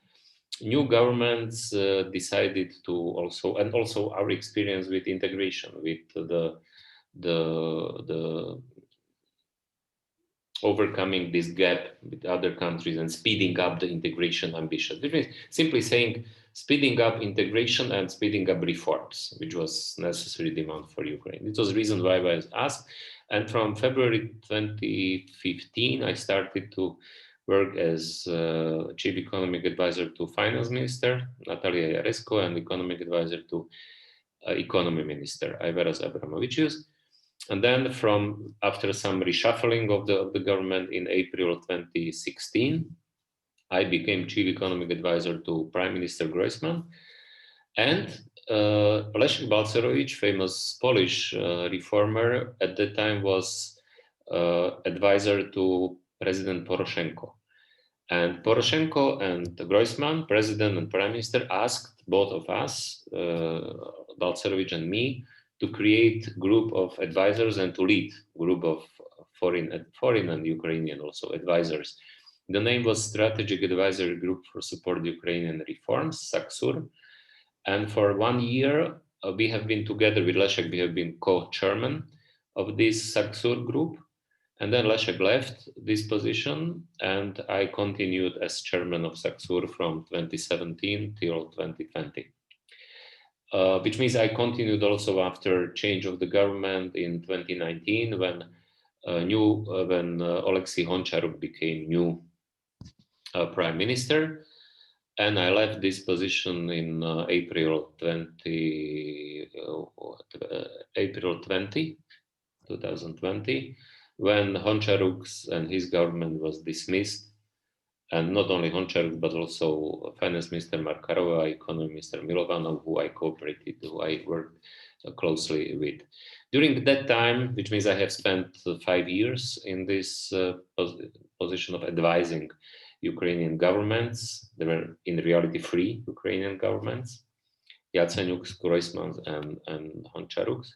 new governments decided to also, and also our experience with integration, with the overcoming this gap with other countries and speeding up the integration ambition. Which means simply saying speeding up integration and speeding up reforms, which was necessary demand for Ukraine. It was the reason why I was asked. And from February 2015, I started to work as Chief Economic Advisor to Finance Minister Natalia Jaresko and Economic Advisor to Economy Minister Aivaras Abramovicius. And then after some reshuffling of the government in April 2016, I became Chief Economic Advisor to Prime Minister Groisman. And Leszek Balcerowicz, famous Polish reformer, at that time was advisor to President Poroshenko. And Poroshenko and Groisman, President and Prime Minister, asked both of us, Balcerowicz and me, to create group of advisors and to lead group of foreign and Ukrainian also advisors. The name was Strategic Advisory Group for Support Ukrainian Reforms, SACSUR. And for 1 year, we have been together with Leszek, we have been co-chairman of this SACSUR group. And then Leszek left this position, and I continued as chairman of SACSUR from 2017 till 2020. Which means I continued also after change of the government in 2019 when Oleksiy Honcharuk became new prime minister, and I left this position in April 2020, when Honcharuk and his government was dismissed. And not only Honcharuk, but also Finance Minister Markarova, Economy Minister Milovanov, who I cooperated, who I worked closely with. During that time, which means I have spent 5 years in this position of advising Ukrainian governments. There were in reality 3 Ukrainian governments, Yatsenyuk's, Groisman's, and Honcharuks.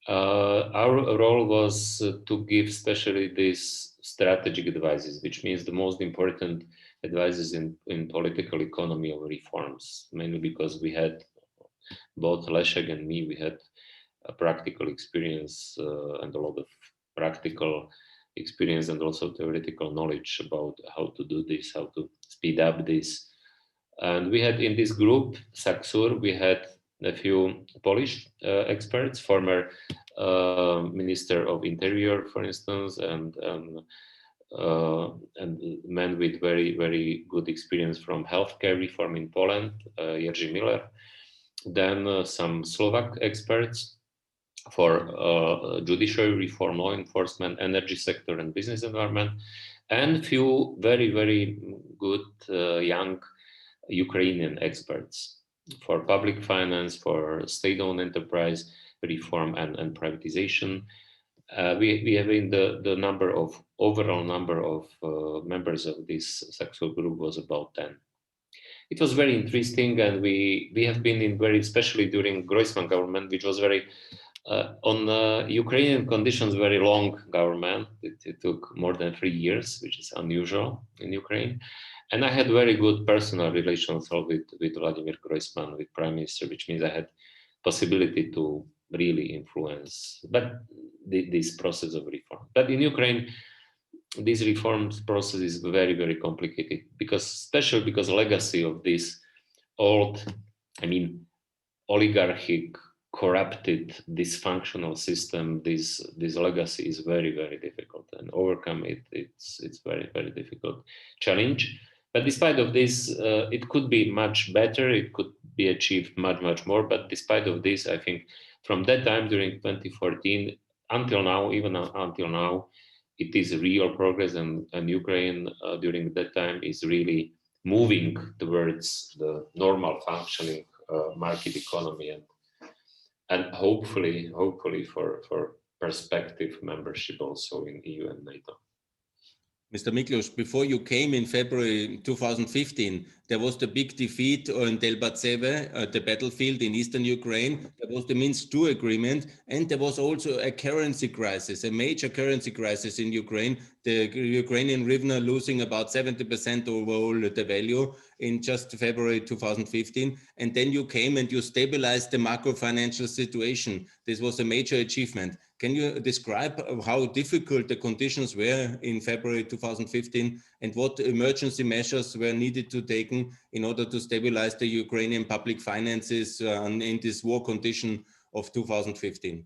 Our role was to give especially these strategic advices, which means the most important advices in political economy of reforms, mainly because we had, both Leszek and me, we had a practical experience and a lot of practical experience and also theoretical knowledge about how to do this, how to speed up this. And we had in this group, SACSUR, we had a few Polish experts, former Minister of Interior, for instance, and men with very, very good experience from healthcare reform in Poland, Jerzy Miller. Then some Slovak experts, for judiciary reform, law enforcement, energy sector, and business environment, and few very good young Ukrainian experts for public finance, for state-owned enterprise reform and privatization. We have in the overall number of members of this successful group was about 10. It was very interesting, and we have been in very, especially during Groisman government, which was very on Ukrainian conditions, very long government. It took more than 3 years, which is unusual in Ukraine. And I had very good personal relations with Vladimir Groisman, with Prime Minister, which means I had possibility to really influence this process of reform. But in Ukraine, this reforms process is very complicated, because especially because legacy of this old, I mean, oligarchic, corrupted, dysfunctional system, this legacy is very difficult, and overcome it, it's very difficult challenge. But despite of this, it could be much better, it could be achieved much more. But despite of this, I think from that time during 2014 until now, even until now, it is real progress, and Ukraine during that time is really moving towards the normal functioning market economy, and hopefully for perspective membership also in EU and NATO. Mr. Miklos, before you came in February 2015, there was the big defeat in Debaltseve, at the battlefield in eastern Ukraine. There was the Minsk II agreement, and there was also a currency crisis, a major currency crisis in Ukraine. The Ukrainian hryvnia losing about 70% overall the value in just February 2015. And then you came and you stabilized the macro financial situation. This was a major achievement. Can you describe how difficult the conditions were in February 2015 and what emergency measures were needed to take in order to stabilize the Ukrainian public finances in this war condition of 2015?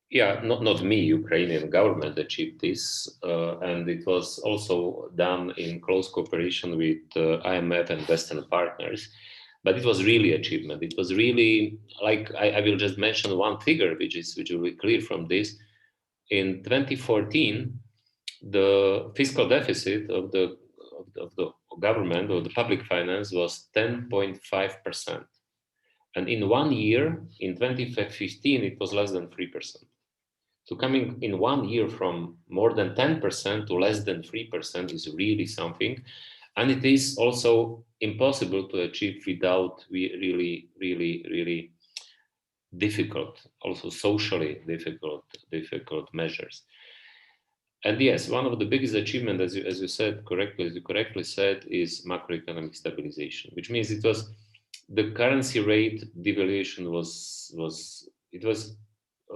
Yeah, not me, Ukrainian government achieved this, and it was also done in close cooperation with IMF and Western partners. But it was really achievement. It was really, like, I will just mention one figure, which will be clear from this. In 2014, the fiscal deficit of the government, or the public finance, was 10.5%. And in 1 year, in 2015, it was less than 3%. So coming in 1 year from more than 10% to less than 3% is really something. And it is also impossible to achieve without really difficult, also socially difficult measures. And yes, one of the biggest achievements, as you correctly said, is macroeconomic stabilization, which means it was the currency rate devaluation was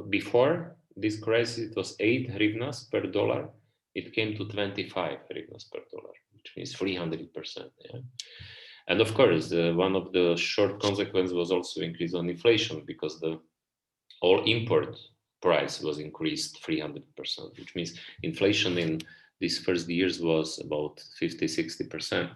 before this crisis, it was 8 hryvnias per dollar. It came to 25 hryvnias per dollar, which means 300%. Yeah? And of course, one of the short consequences was also increase on inflation, because the all import price was increased 300%, which means inflation in these first years was about 50-60%.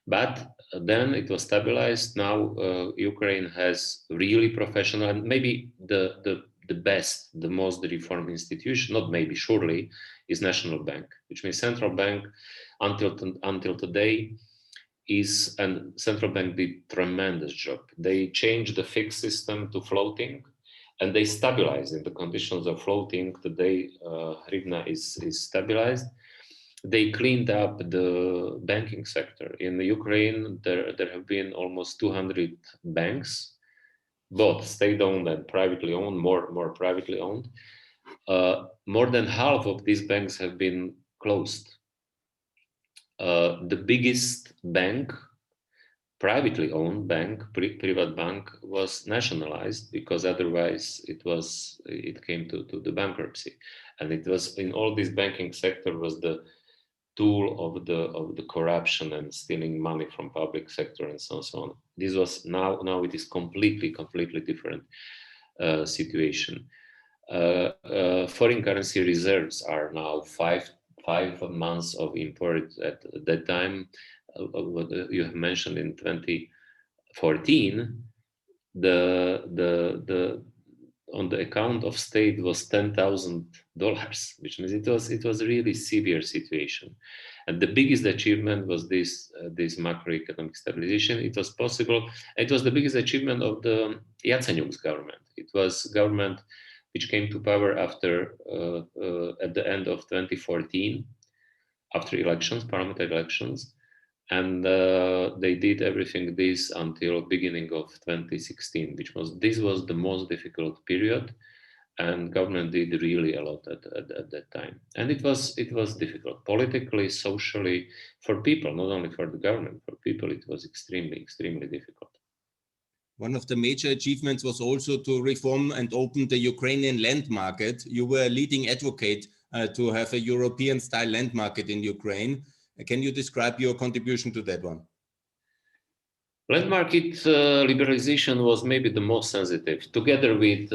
But then it was stabilized. Now Ukraine has really professional, and maybe the best, the most reformed institution, not maybe, surely, is National Bank, which means central bank until today is, and central bank did tremendous job. They changed the fixed system to floating, and they stabilized in the conditions of floating. Today, hryvnia is stabilized. They cleaned up the banking sector. In Ukraine, there have been almost 200 banks, both state-owned and privately owned, more privately owned. More than half of these banks have been closed. The biggest bank, privately owned bank, private bank, was nationalized, because otherwise it came to the bankruptcy. And it was, in all this banking sector, was the tool of the corruption and stealing money from public sector and so on. This was now it is completely different situation. Foreign currency reserves are now 5 months of import at that time. What you have mentioned in 2014, the on the account of state was $10,000, which means it was a really severe situation. And the biggest achievement was this macroeconomic stabilization. It was possible. It was the biggest achievement of the Yatsenyuk's government. It was government which came to power after at the end of 2014, after elections, parliamentary elections, and they did everything this until beginning of 2016, this was the most difficult period, and government did really a lot at that time. And it was difficult politically, socially, for people, not only for the government, for people it was extremely difficult. One of the major achievements was also to reform and open the Ukrainian land market. You were a leading advocate to have a European style land market in Ukraine. Can you describe your contribution to that one? Land market liberalization was maybe the most sensitive, together with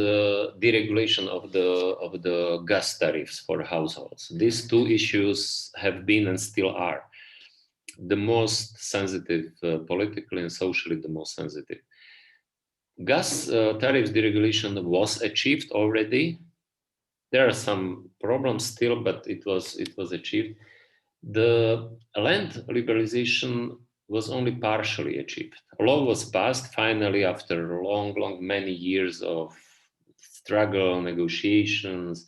deregulation of the gas tariffs for households. These two issues have been and still are the most sensitive, politically and socially the most sensitive. Gas tariffs deregulation was achieved already. There are some problems still, but it was achieved. The land liberalization was only partially achieved. A law was passed finally after many years of struggle, negotiations.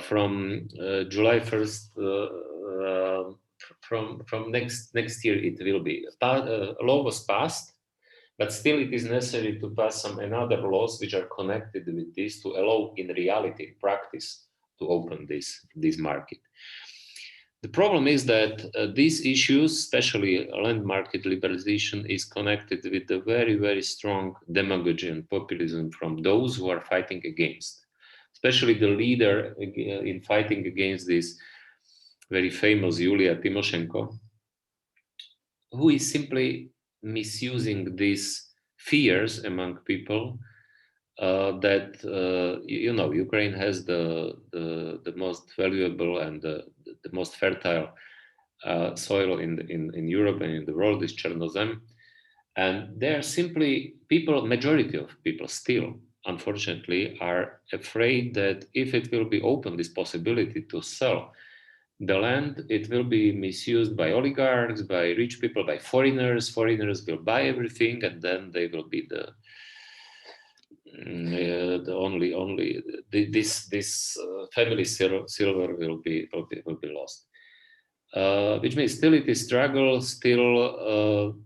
From July 1st, from next year it will be. A law was passed, but still it is necessary to pass some another laws which are connected with this to allow in reality, in practice, to open this market. The problem is that these issues, especially land market liberalization, is connected with the very, very strong demagogy and populism from those who are fighting against. Especially the leader in fighting against this very famous Yulia Tymoshenko, who is simply misusing these fears among people that Ukraine has the most valuable and the most fertile soil in Europe and in the world is Chernozem, and they are simply majority of people still, unfortunately, are afraid that if it will be open, this possibility to sell the land, it will be misused by oligarchs, by rich people, by foreigners. Foreigners will buy everything, and then they will be this family silver will be lost. Which means still it is struggle, still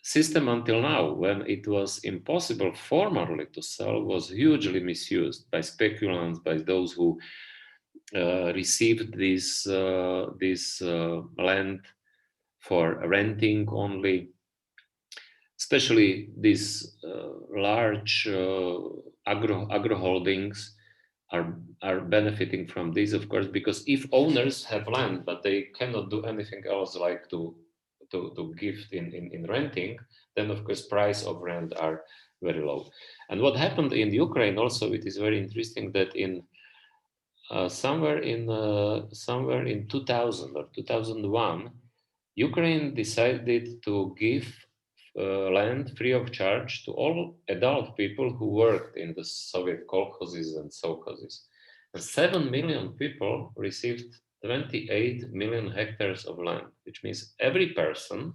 system until now, when it was impossible formally to sell, was hugely misused by speculants, by those who received this land for renting only. Especially these large agro holdings are benefiting from this, of course, because if owners have land but they cannot do anything else like to give in renting, then of course price of rent are very low. And what happened in Ukraine also, it is very interesting that in somewhere in 2000 or 2001, Ukraine decided to give land free of charge to all adult people who worked in the Soviet kolkhozes and sovkhozes. And 7 million people received 28 million hectares of land, which means every person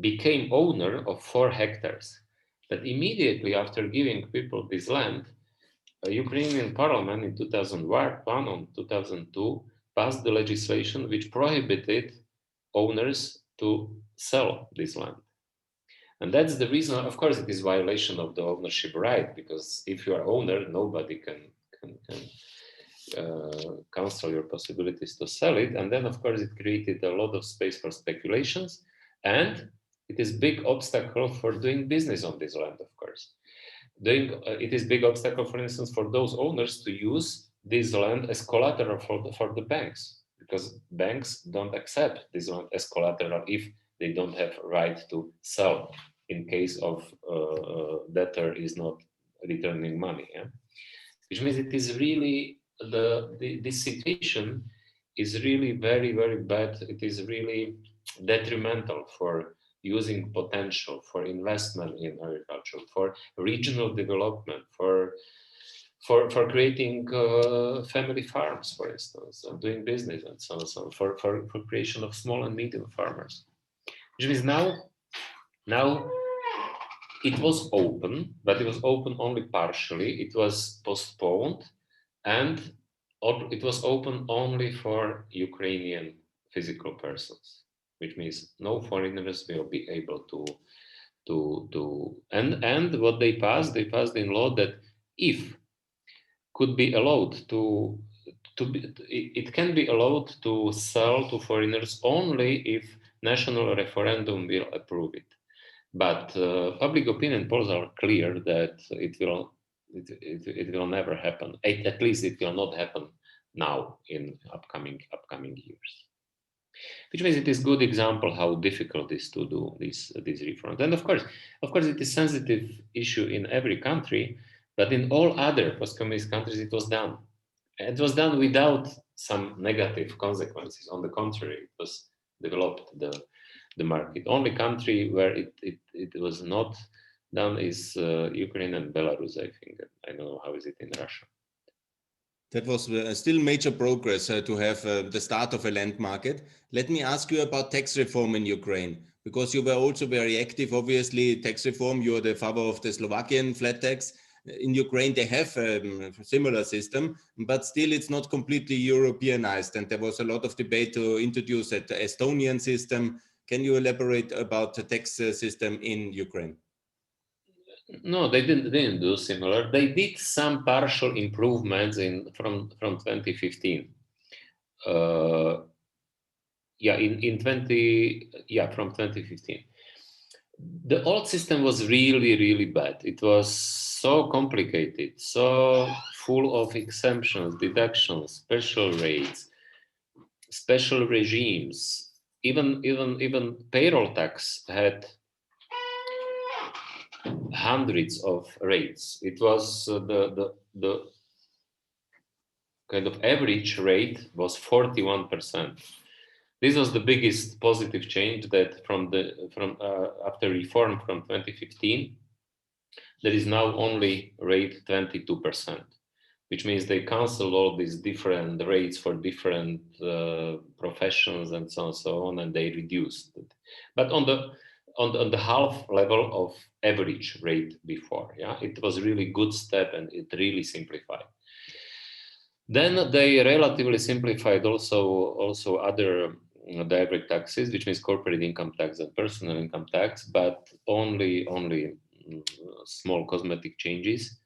became owner of 4 hectares. That immediately after giving people this land, a Ukrainian parliament in 2001 or 2002 passed the legislation which prohibited owners to sell this land. And that's the reason, of course, it is violation of the ownership right, because if you are owner, nobody can cancel your possibilities to sell it. And then, of course, it created a lot of space for speculations, and it is big obstacle for doing business on this land, of course. It is big obstacle, for instance, for those owners to use this land as collateral for the banks, because banks don't accept this land as collateral if they don't have right to sell in case of debtor is not returning money. Yeah? Which means it is really this situation is really very, very bad. It is really detrimental for using potential for investment in agriculture, for regional development, for creating family farms, for instance, and doing business and so on, for creation of small and medium farmers. Which means now it was open, but it was open only partially. It was postponed, and it was open only for Ukrainian physical persons, which means no foreigners will be able to and what they passed in law that if could be allowed it can be allowed to sell to foreigners only if national referendum will approve it. But public opinion polls are clear that it will never happen. At least it will not happen now in upcoming years. Which means it is good example how difficult it is to do these reforms. And of course, it is sensitive issue in every country, but in all other post-communist countries it was done. It was done without some negative consequences. On the contrary, it was developed the market. Only country where it was not done is Ukraine and Belarus, I think. I don't know how is it in Russia. That was still major progress to have the start of a land market. Let me ask you about tax reform in Ukraine, because you were also very active, obviously, tax reform. You are the father of the Slovakian flat tax. In Ukraine, they have a similar system, but still it's not completely Europeanized. And there was a lot of debate to introduce an Estonian system. Can you elaborate about the tax system in Ukraine? No, they didn't do similar. They did some partial improvements from 2015. From 2015. The old system was really bad. It was so complicated, so full of exemptions, deductions, special rates, special regimes. Even payroll tax had hundreds of rates. It was the kind of average rate was 41%. This was the biggest positive change that from after reform from 2015, there is now only rate 22%, which means they cancel all these different rates for different professions and so on, and they reduced it. But on the half level of average rate before, it was really good step and it really simplified. Then they relatively simplified also other direct taxes, which means corporate income tax and personal income tax, but only small cosmetic changes.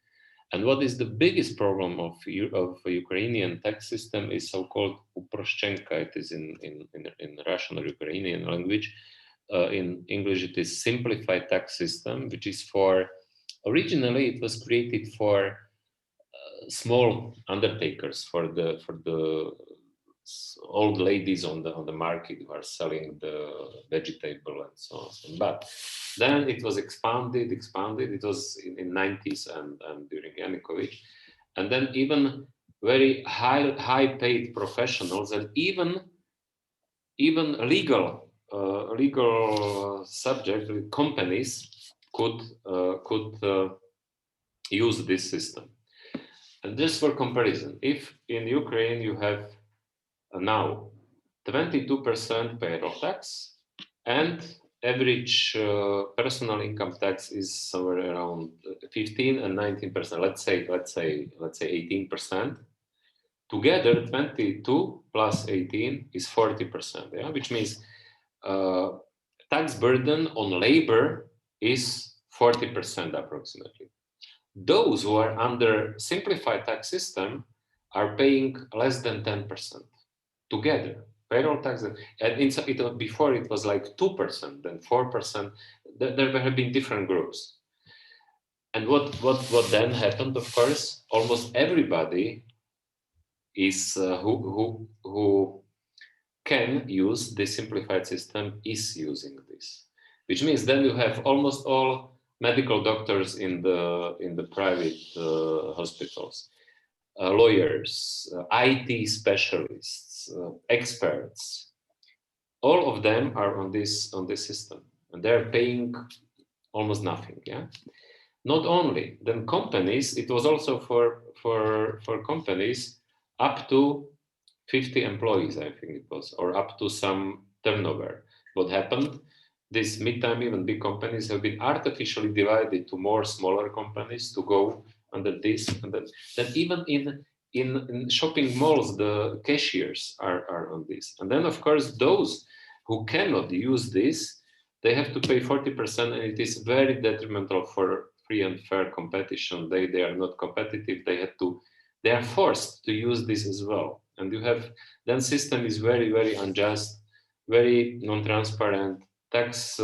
And what is the biggest problem of Ukrainian tax system is so-called uproszczenka. It is in Russian or Ukrainian language. In English, it is simplified tax system, which is originally it was created for small undertakers, for the old ladies on the market who are selling the vegetable and so on. But then it was expanded. It was in 90s and during Yanukovych. And then even very high paid professionals and even legal subject companies could use this system. And just for comparison, if in Ukraine you have now 22% payroll tax and average personal income tax is somewhere around 15 and 19%. Let's say 18%. Together, 22 plus 18 is 40%. Which means tax burden on labor is 40% approximately. Those who are under simplified tax system are paying less than 10% together. Payroll tax, and before it was like 2%, then 4%. There have been different groups. And what then happened? Of course, almost everybody is who can use the simplified system is using this, which means then you have almost all medical doctors in the private hospitals, lawyers, IT specialists, experts. All of them are on this system. and they're paying almost nothing. Yeah. Not only then companies, it was also for companies up to 50 employees, I think it was, or up to some turnover. What happened? This mid-time, even big companies have been artificially divided to more smaller companies to go under this, and that even in shopping malls, the cashiers are on this. And then, of course, those who cannot use this, they have to pay 40%, and it is very detrimental for free and fair competition. They are not competitive. They are forced to use this as well. And you have, then system is very, very unjust, very non-transparent, tax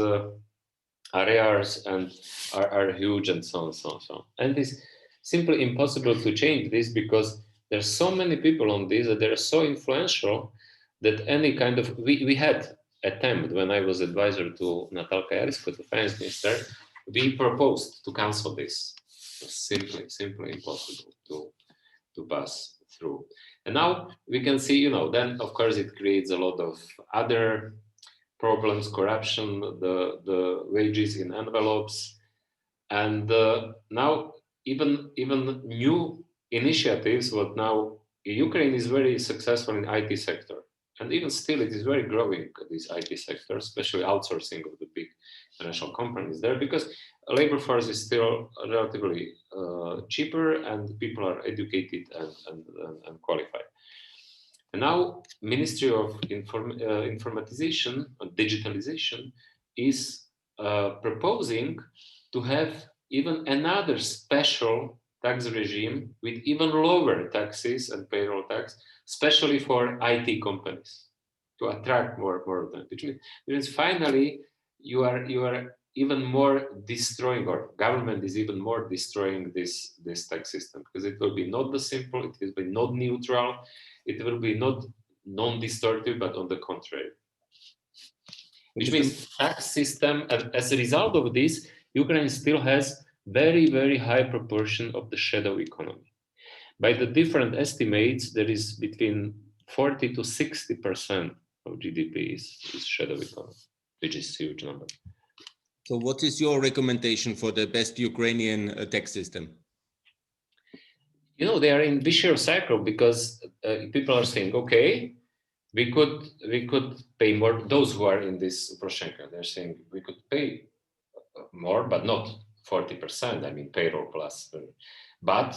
areas and are huge, and so on, so on, so on. And it's simply impossible to change this because there's so many people on this that they're so influential that any kind of, we had attempt when I was advisor to Natalka Jarisko, the finance minister, we proposed to cancel this. Simply impossible to pass through. And now we can see, then of course it creates a lot of other problems, corruption, the wages in envelopes, and now even new initiatives. What now Ukraine is very successful in IT sector, and even still it is very growing, this IT sector, especially outsourcing of the big international companies there, because labor force is still relatively cheaper and people are educated and qualified. And now Ministry of Informatization and Digitalization is proposing to have even another special tax regime with even lower taxes and payroll tax, especially for IT companies, to attract more of them. Which means finally you are even more destroying, or government is even more destroying this tax system, because it will be not the simple, it will be not neutral, it will be not non-distortive, but on the contrary. Which means tax system, as a result of this, Ukraine still has very, very high proportion of the shadow economy. By the different estimates, there is between 40 to 60% of GDP is shadow economy, which is a huge number. So what is your recommendation for the best Ukrainian tax system? They are in vicious cycle, because people are saying, okay, we could pay more. Those who are in this Poroshenko, they're saying we could pay more, but not 40%. I mean, payroll plus. But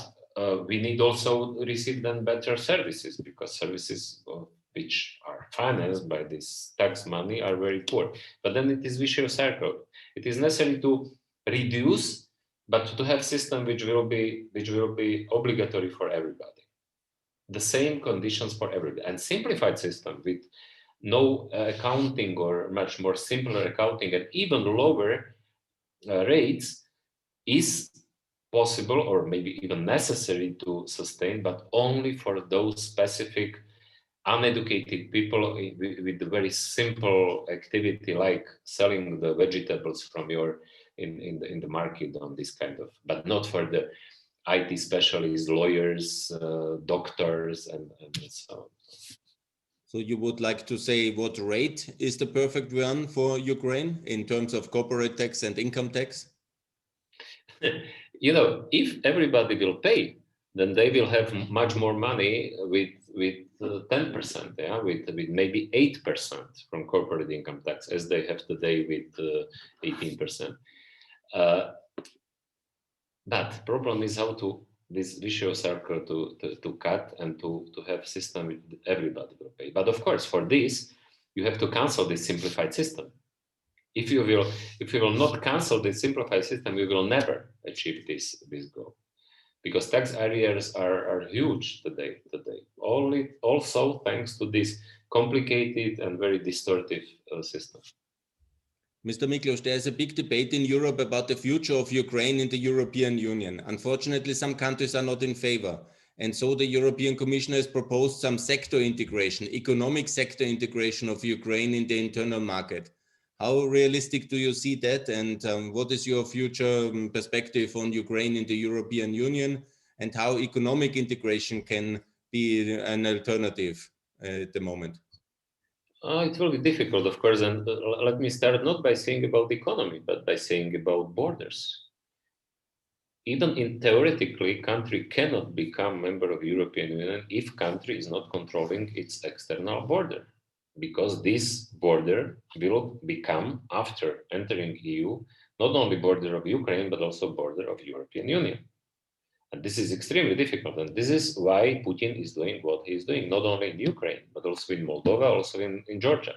we need also receive then better services, because services which are financed by this tax money are very poor. But then it is vicious cycle. It is necessary to reduce, but to have system which will be obligatory for everybody. The same conditions for everybody, and simplified system with no accounting, or much more simpler accounting, and even lower rates is possible, or maybe even necessary to sustain, but only for those specific uneducated people with a very simple activity, like selling the vegetables from your in the market on this kind of, but not for the IT specialists, lawyers, doctors, and so on. So you would like to say what rate is the perfect one for Ukraine in terms of corporate tax and income tax? If everybody will pay, then they will have much more money with 10%, yeah, with maybe 8% from corporate income tax, as they have today with 18%. But problem is how to this vicious circle to cut, and to have system with everybody will pay. But of course, for this, you have to cancel this simplified system. If you will not cancel this simplified system, you will never achieve this goal, because tax areas are huge today. Also thanks to this complicated and very distortive system. Mr. Miklos, there is a big debate in Europe about the future of Ukraine in the European Union. Unfortunately, some countries are not in favor. And so the European Commission has proposed some sector integration, economic sector integration of Ukraine in the internal market. How realistic do you see that? And what is your future perspective on Ukraine in the European Union, and how economic integration can be an alternative at the moment? It will be difficult, of course, and let me start not by saying about the economy, but by saying about borders. Even in theoretically, country cannot become member of European Union if country is not controlling its external border, because this border will become, after entering EU, not only border of Ukraine, but also border of European Union. And this is extremely difficult. And this is why Putin is doing what he is doing, not only in Ukraine, but also in Moldova, also in Georgia,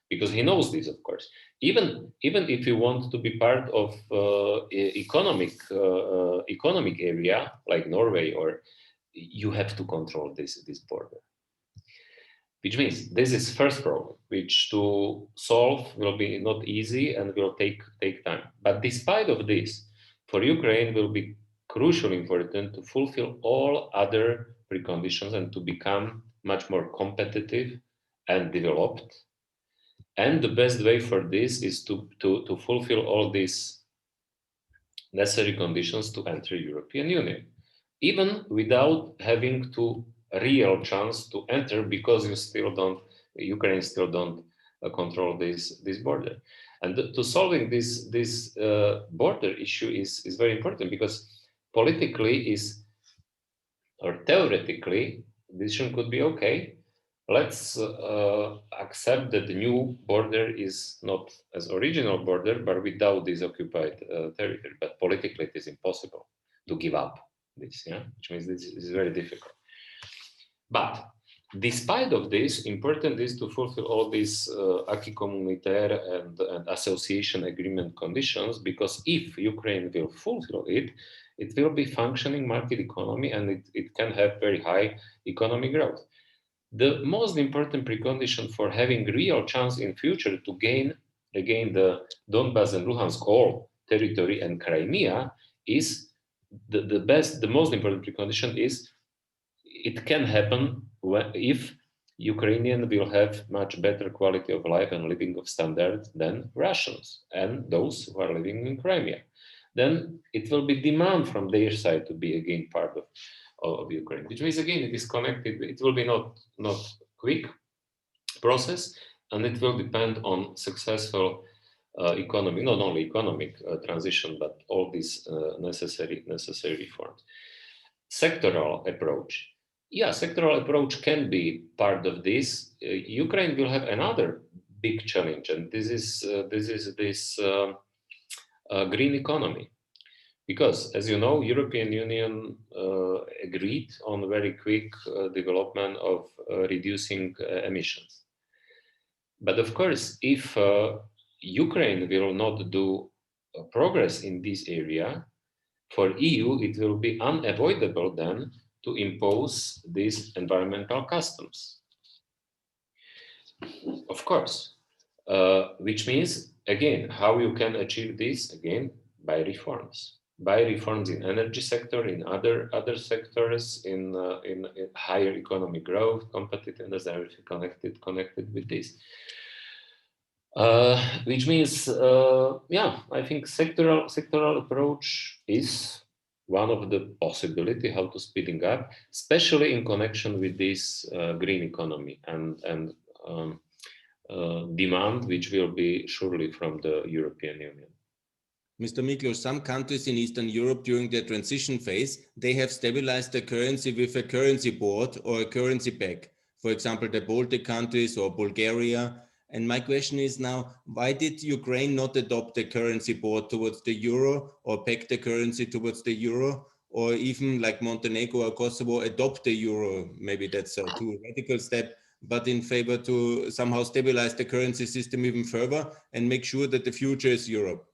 because he knows this, of course. Even if you want to be part of economic area like Norway, or you have to control this border. Which means this is first problem, which to solve will be not easy and will take time. But despite of this, for Ukraine will be crucially important to fulfill all other preconditions and to become much more competitive and developed. And the best way for this is to fulfill all these necessary conditions to enter European Union, even without having to real chance to enter, because Ukraine still don't control this border. And to solving this border issue is very important, because politically is, or theoretically, decision could be okay. Let's accept that the new border is not as original border, but without this occupied territory. But politically, it is impossible to give up this, yeah? Which means this is very difficult. But despite of this, important is to fulfill all these acquis communautaire and association agreement conditions, because if Ukraine will fulfill it, it will be functioning market economy, and it can have very high economic growth. The most important precondition for having real chance in future to gain again the Donbas and Luhansk all territory and Crimea is the most important precondition is it can happen if Ukrainian will have much better quality of life and living of standard than Russians and those who are living in Crimea. Then it will be demand from their side to be again part of Ukraine, which means again it is connected. It will be not quick process, and it will depend on successful economy, not only economic transition, but all these necessary reforms. Sectoral approach. Yeah, sectoral approach can be part of this. Ukraine will have another big challenge, and this is green economy. Because, as you know, European Union agreed on very quick development of reducing emissions. But of course, if Ukraine will not do progress in this area, for EU, it will be unavoidable then to impose these environmental customs. Of course, which means, again, how you can achieve this? Again, by reforms. By reforms in energy sector, in other sectors, in higher economic growth, competitiveness, everything connected with this. Which means, yeah, I think sectoral approach is one of the possibility how to speeding up, especially in connection with this green economy and demand, which will be surely from the European Union. Mr. Miklos, some countries in Eastern Europe during their transition phase, they have stabilized the currency with a currency board or a currency peg. For example, the Baltic countries or Bulgaria. And my question is now, why did Ukraine not adopt the currency board towards the euro or peg the currency towards the euro, or even like Montenegro or Kosovo adopt the euro? Maybe that's a too radical step, but in favor to somehow stabilize the currency system even further and make sure that the future is Europe.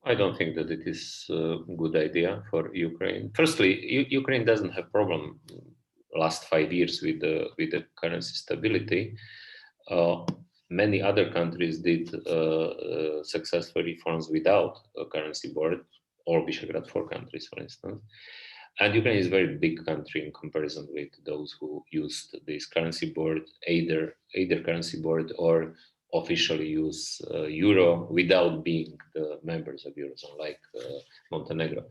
I don't think that it is a good idea for Ukraine. Firstly, Ukraine doesn't have problem last 5 years with the currency stability. Many other countries did successful reforms without a currency board, all Visegrad 4 countries, for instance. And Ukraine is a very big country in comparison with those who used this currency board, either currency board or officially use euro without being the members of Eurozone, like Montenegro.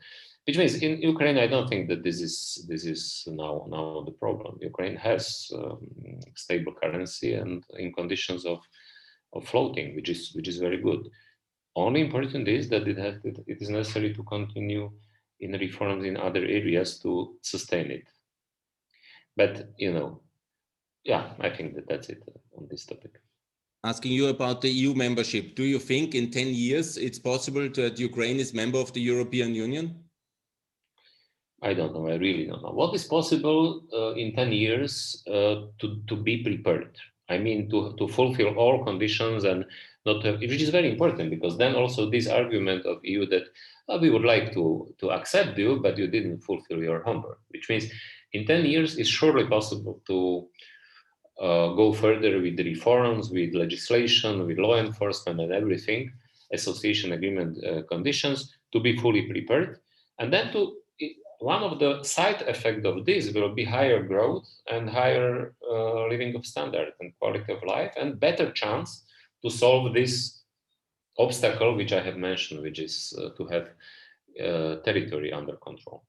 Which means in Ukraine, I don't think that this is now the problem. Ukraine has stable currency and in conditions of floating, which is very good. Only important is that it is necessary to continue in reforms in other areas to sustain it. But yeah, I think that's it on this topic. Asking you about the EU membership. Do you think in 10 years it's possible that Ukraine is member of the European Union? I don't know. I really don't know. What is possible in 10 years to be prepared? I mean, to fulfill all conditions and not have, which is very important, because then also this argument of EU that we would like to accept you, but you didn't fulfill your homework, which means in 10 years it's surely possible to go further with the reforms, with legislation, with law enforcement and everything, association agreement conditions, to be fully prepared. And then one of the side effects of this will be higher growth and higher living of standard and quality of life, and better chance to solve this obstacle which I have mentioned, which is to have territory under control.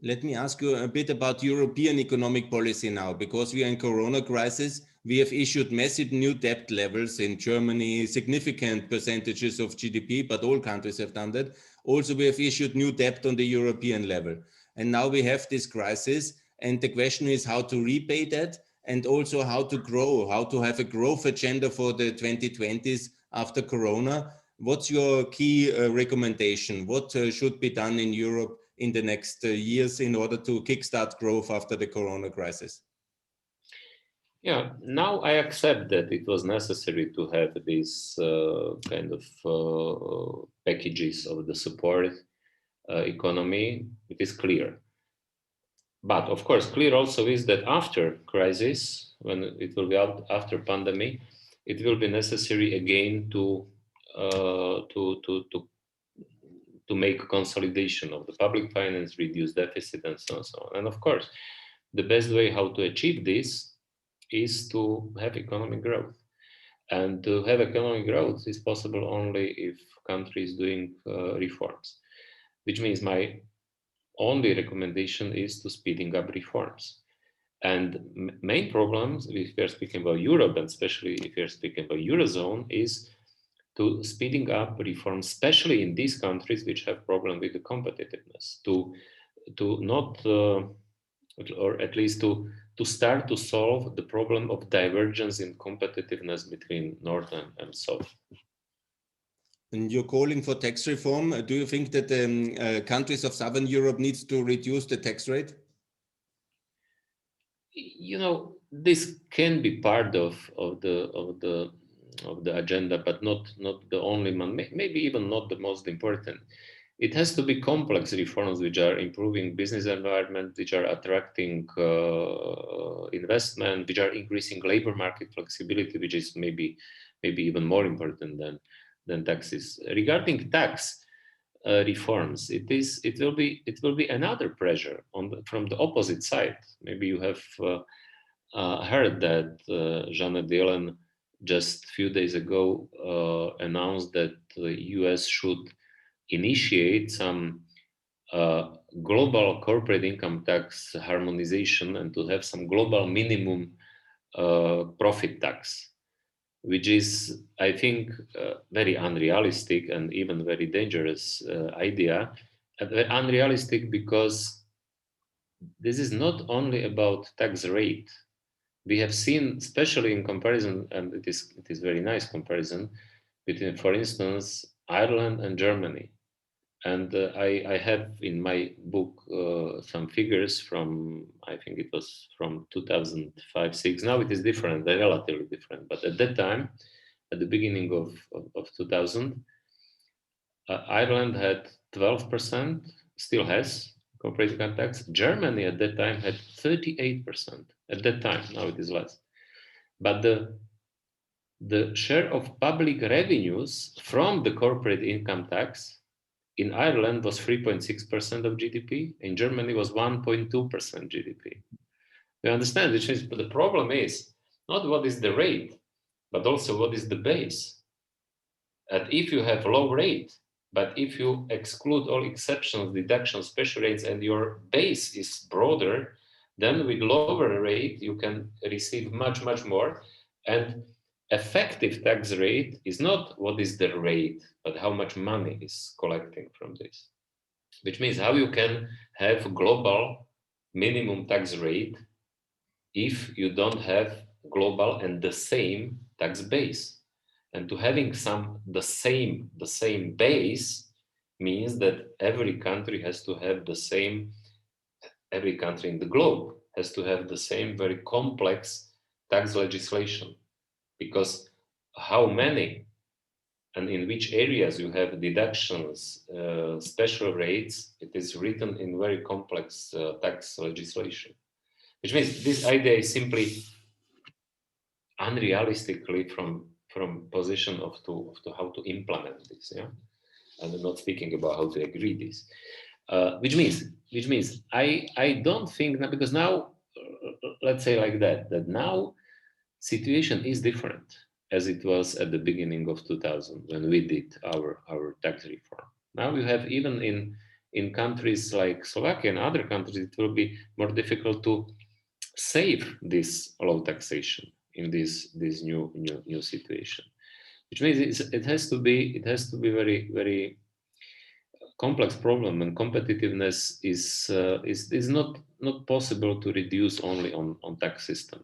Let me ask you a bit about European economic policy now, because we are in Corona crisis. We have issued massive new debt levels in Germany, significant percentages of GDP, but all countries have done that. Also, we have issued new debt on the European level. And now we have this crisis. And the question is how to repay that, and also how to grow, how to have a growth agenda for the 2020s after Corona. What's your key recommendation? What should be done in Europe in the next years in order to kickstart growth after the Corona crisis? Yeah, now I accept that it was necessary to have these kind of packages of the support economy. It is clear. But of course, clear also is that after crisis, when it will be out after pandemic, it will be necessary again to make consolidation of the public finance, reduce deficit, and so on, so on. And of course, the best way how to achieve this is to have economic growth. And to have economic growth is possible only if country is doing reforms, which means my only recommendation is to speeding up reforms. And main problems, if we are speaking about Europe, and especially if we are speaking about Eurozone, is to speeding up reforms, especially in these countries which have problem with the competitiveness, to not, or at least to start to solve the problem of divergence in competitiveness between North and South. And you're calling for tax reform. Do you think that countries of Southern Europe needs to reduce the tax rate? This can be part of the agenda, but not the only one. Maybe even not the most important. It has to be complex reforms which are improving business environment, which are attracting investment, which are increasing labor market flexibility, which is maybe even more important than taxes. Regarding tax reforms, it will be another pressure from the opposite side. Maybe you have heard that Janet Yellen just a few days ago announced that the US should initiate some global corporate income tax harmonization and to have some global minimum profit tax, which is, I think, very unrealistic and even very dangerous idea. Unrealistic because this is not only about tax rate. We have seen, especially in comparison, and it is very nice comparison between, for instance, Ireland and Germany. And I have in my book some figures from, I think it was from 2005-06. Now it is different, they're relatively different. But at that time, at the beginning of 2000, Ireland had 12%, still has corporate income tax. Germany at that time had 38%. At that time, now it is less. But the share of public revenues from the corporate income tax in Ireland was 3.6% of GDP. In Germany was 1.2% GDP. You understand? Which is, but the problem is not what is the rate, but also what is the base. And if you have low rate, but if you exclude all exceptions, deductions, special rates, and your base is broader, then with lower rate, you can receive much, much more. And effective tax rate is not what is the rate, but how much money is collecting from this. Which means how you can have global minimum tax rate if you don't have global and the same tax base. And to having the same base means that every country has to have the same, every country in the globe has to have the same very complex tax legislation, because how many and in which areas you have deductions, special rates, it is written in very complex tax legislation. Which means this idea is simply unrealistically from position of to how to implement this. Yeah, and I'm not speaking about how to agree this. Which means I don't think that, because now let's say like that now situation is different as it was at the beginning of 2000 when we did our tax reform. Now you have, even in countries like Slovakia and other countries, it will be more difficult to save this low taxation in this new situation, which means it has to be very very complex problem, and competitiveness is not possible to reduce only on tax system.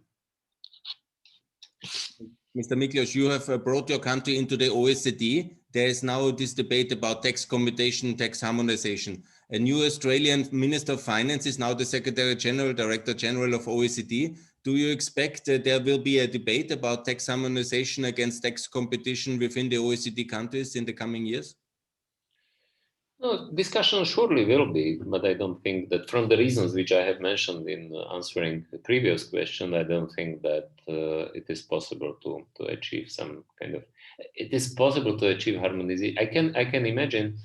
Mr. Miklos, you have brought your country into the OECD. There is now this debate about tax commutation, tax harmonization. A new Australian Minister of Finance is now the Secretary General, Director General of OECD. Do you expect there will be a debate about tax harmonization against tax competition within the OECD countries in the coming years? No, discussion surely will be, but I don't think that, from the reasons which I have mentioned in answering the previous question, I don't think that it is possible to achieve some kind of. It is possible to achieve harmonization. I can imagine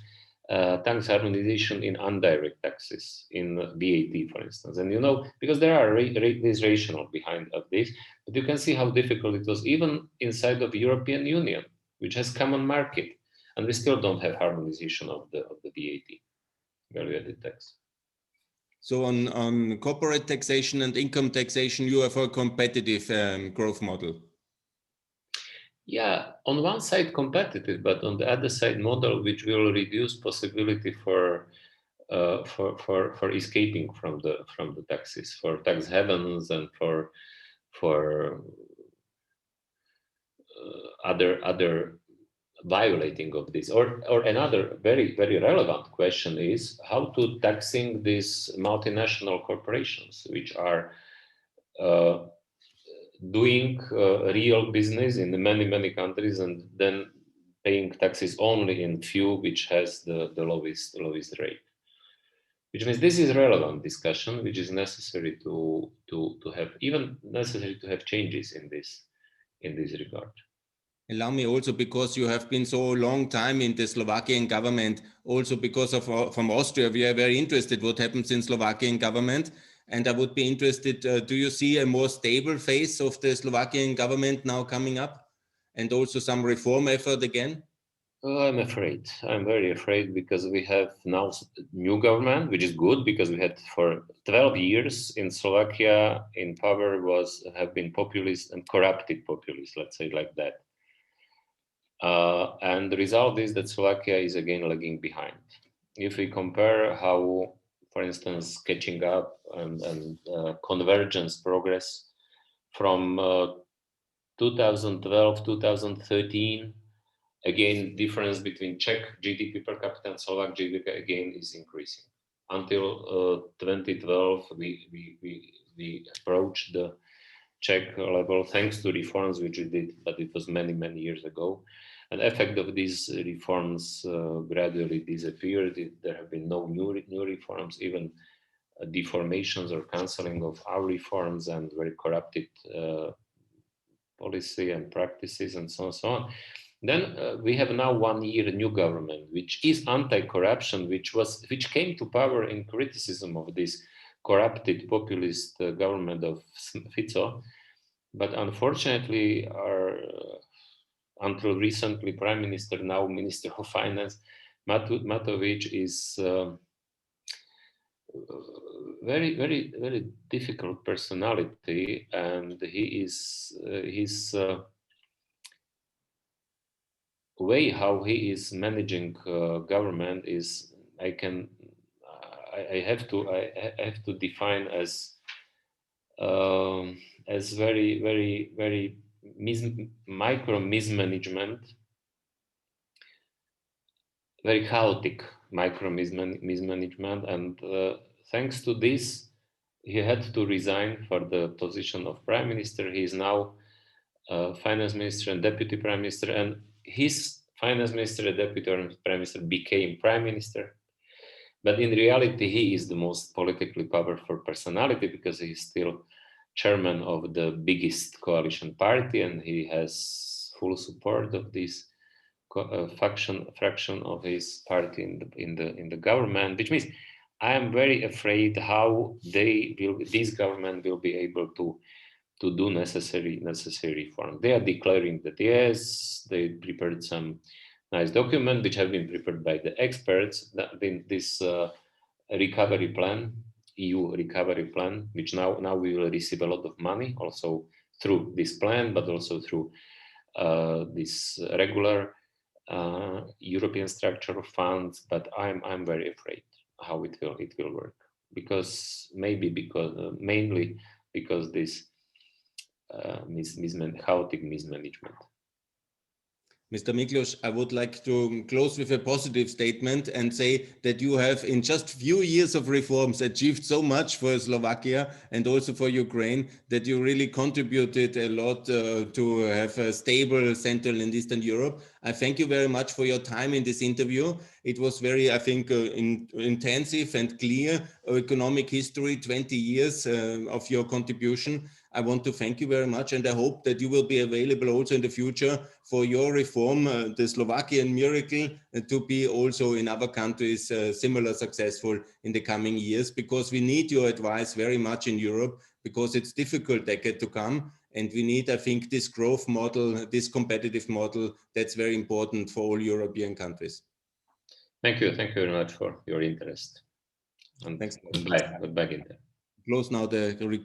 tax harmonization in indirect taxes, in VAT, for instance, and because there are this rationale behind of this, but you can see how difficult it was even inside of European Union, which has common market. And we still don't have harmonization of the VAT, value-added tax. So on corporate taxation and income taxation, you are for a competitive growth model. Yeah, on one side competitive, but on the other side model which will reduce possibility for escaping from the taxes, for tax havens, and for other violating of this. Or another very very relevant question is how to taxing these multinational corporations which are doing real business in many countries, and then paying taxes only in few which has the lowest rate. Which means this is relevant discussion which is necessary to have, even necessary to have changes in this regard. Allow me also, because you have been so long time in the Slovakian government, also because of from Austria, we are very interested what happens in Slovakian government. And I would be interested, do you see a more stable phase of the Slovakian government now coming up, and also some reform effort again? I'm afraid. I'm very afraid, because we have now new government, which is good, because we had for 12 years in Slovakia in power have been populist and corrupted populists, let's say like that. And the result is that Slovakia is again lagging behind. If we compare how, for instance, catching up and convergence progress from 2012, 2013, again, difference between Czech GDP per capita and Slovak GDP again is increasing. Until 2012, we approached the Czech level thanks to reforms which we did, but it was many years ago. And effect of these reforms gradually disappeared. There have been no new reforms, even deformations or cancelling of our reforms, and very corrupted policy and practices, and so on. Then we have now 1 year new government, which is anti-corruption, which came to power in criticism of this corrupted populist government of Fico. But unfortunately, our until recently Prime Minister, now Minister of Finance, Matovic is very difficult personality, and he is his way how he is managing government is I have to define as very micro mismanagement, very chaotic micro mismanagement, and thanks to this, he had to resign for the position of prime minister. He is now finance minister and deputy prime minister, and his finance minister and deputy prime minister became prime minister. But in reality, he is the most politically powerful personality because he is still chairman of the biggest coalition party, and he has full support of this fraction of his party in the government. Which means I am very afraid how this government will be able to do necessary reform. They are declaring that yes, they prepared some nice document which have been prepared by the experts. This recovery plan, EU recovery plan, which now we will receive a lot of money also through this plan, but also through this regular European structural funds. But I'm very afraid how it will work, because mainly because this chaotic mismanagement. Mr. Miklos, I would like to close with a positive statement and say that you have, in just few years of reforms, achieved so much for Slovakia and also for Ukraine that you really contributed a lot to have a stable Central and Eastern Europe. I thank you very much for your time in this interview. It was very, I think, intensive and clear economic history, 20 years of your contribution. I want to thank you very much, and I hope that you will be available also in the future for your reform, the Slovakian miracle, to be also in other countries similar successful in the coming years, because we need your advice very much in Europe, because it's difficult decade to come. And we need, I think, this growth model, this competitive model, that's very important for all European countries. Thank you very much for your interest. And Thanks. goodbye. Goodbye, Ginter. Close now the recording.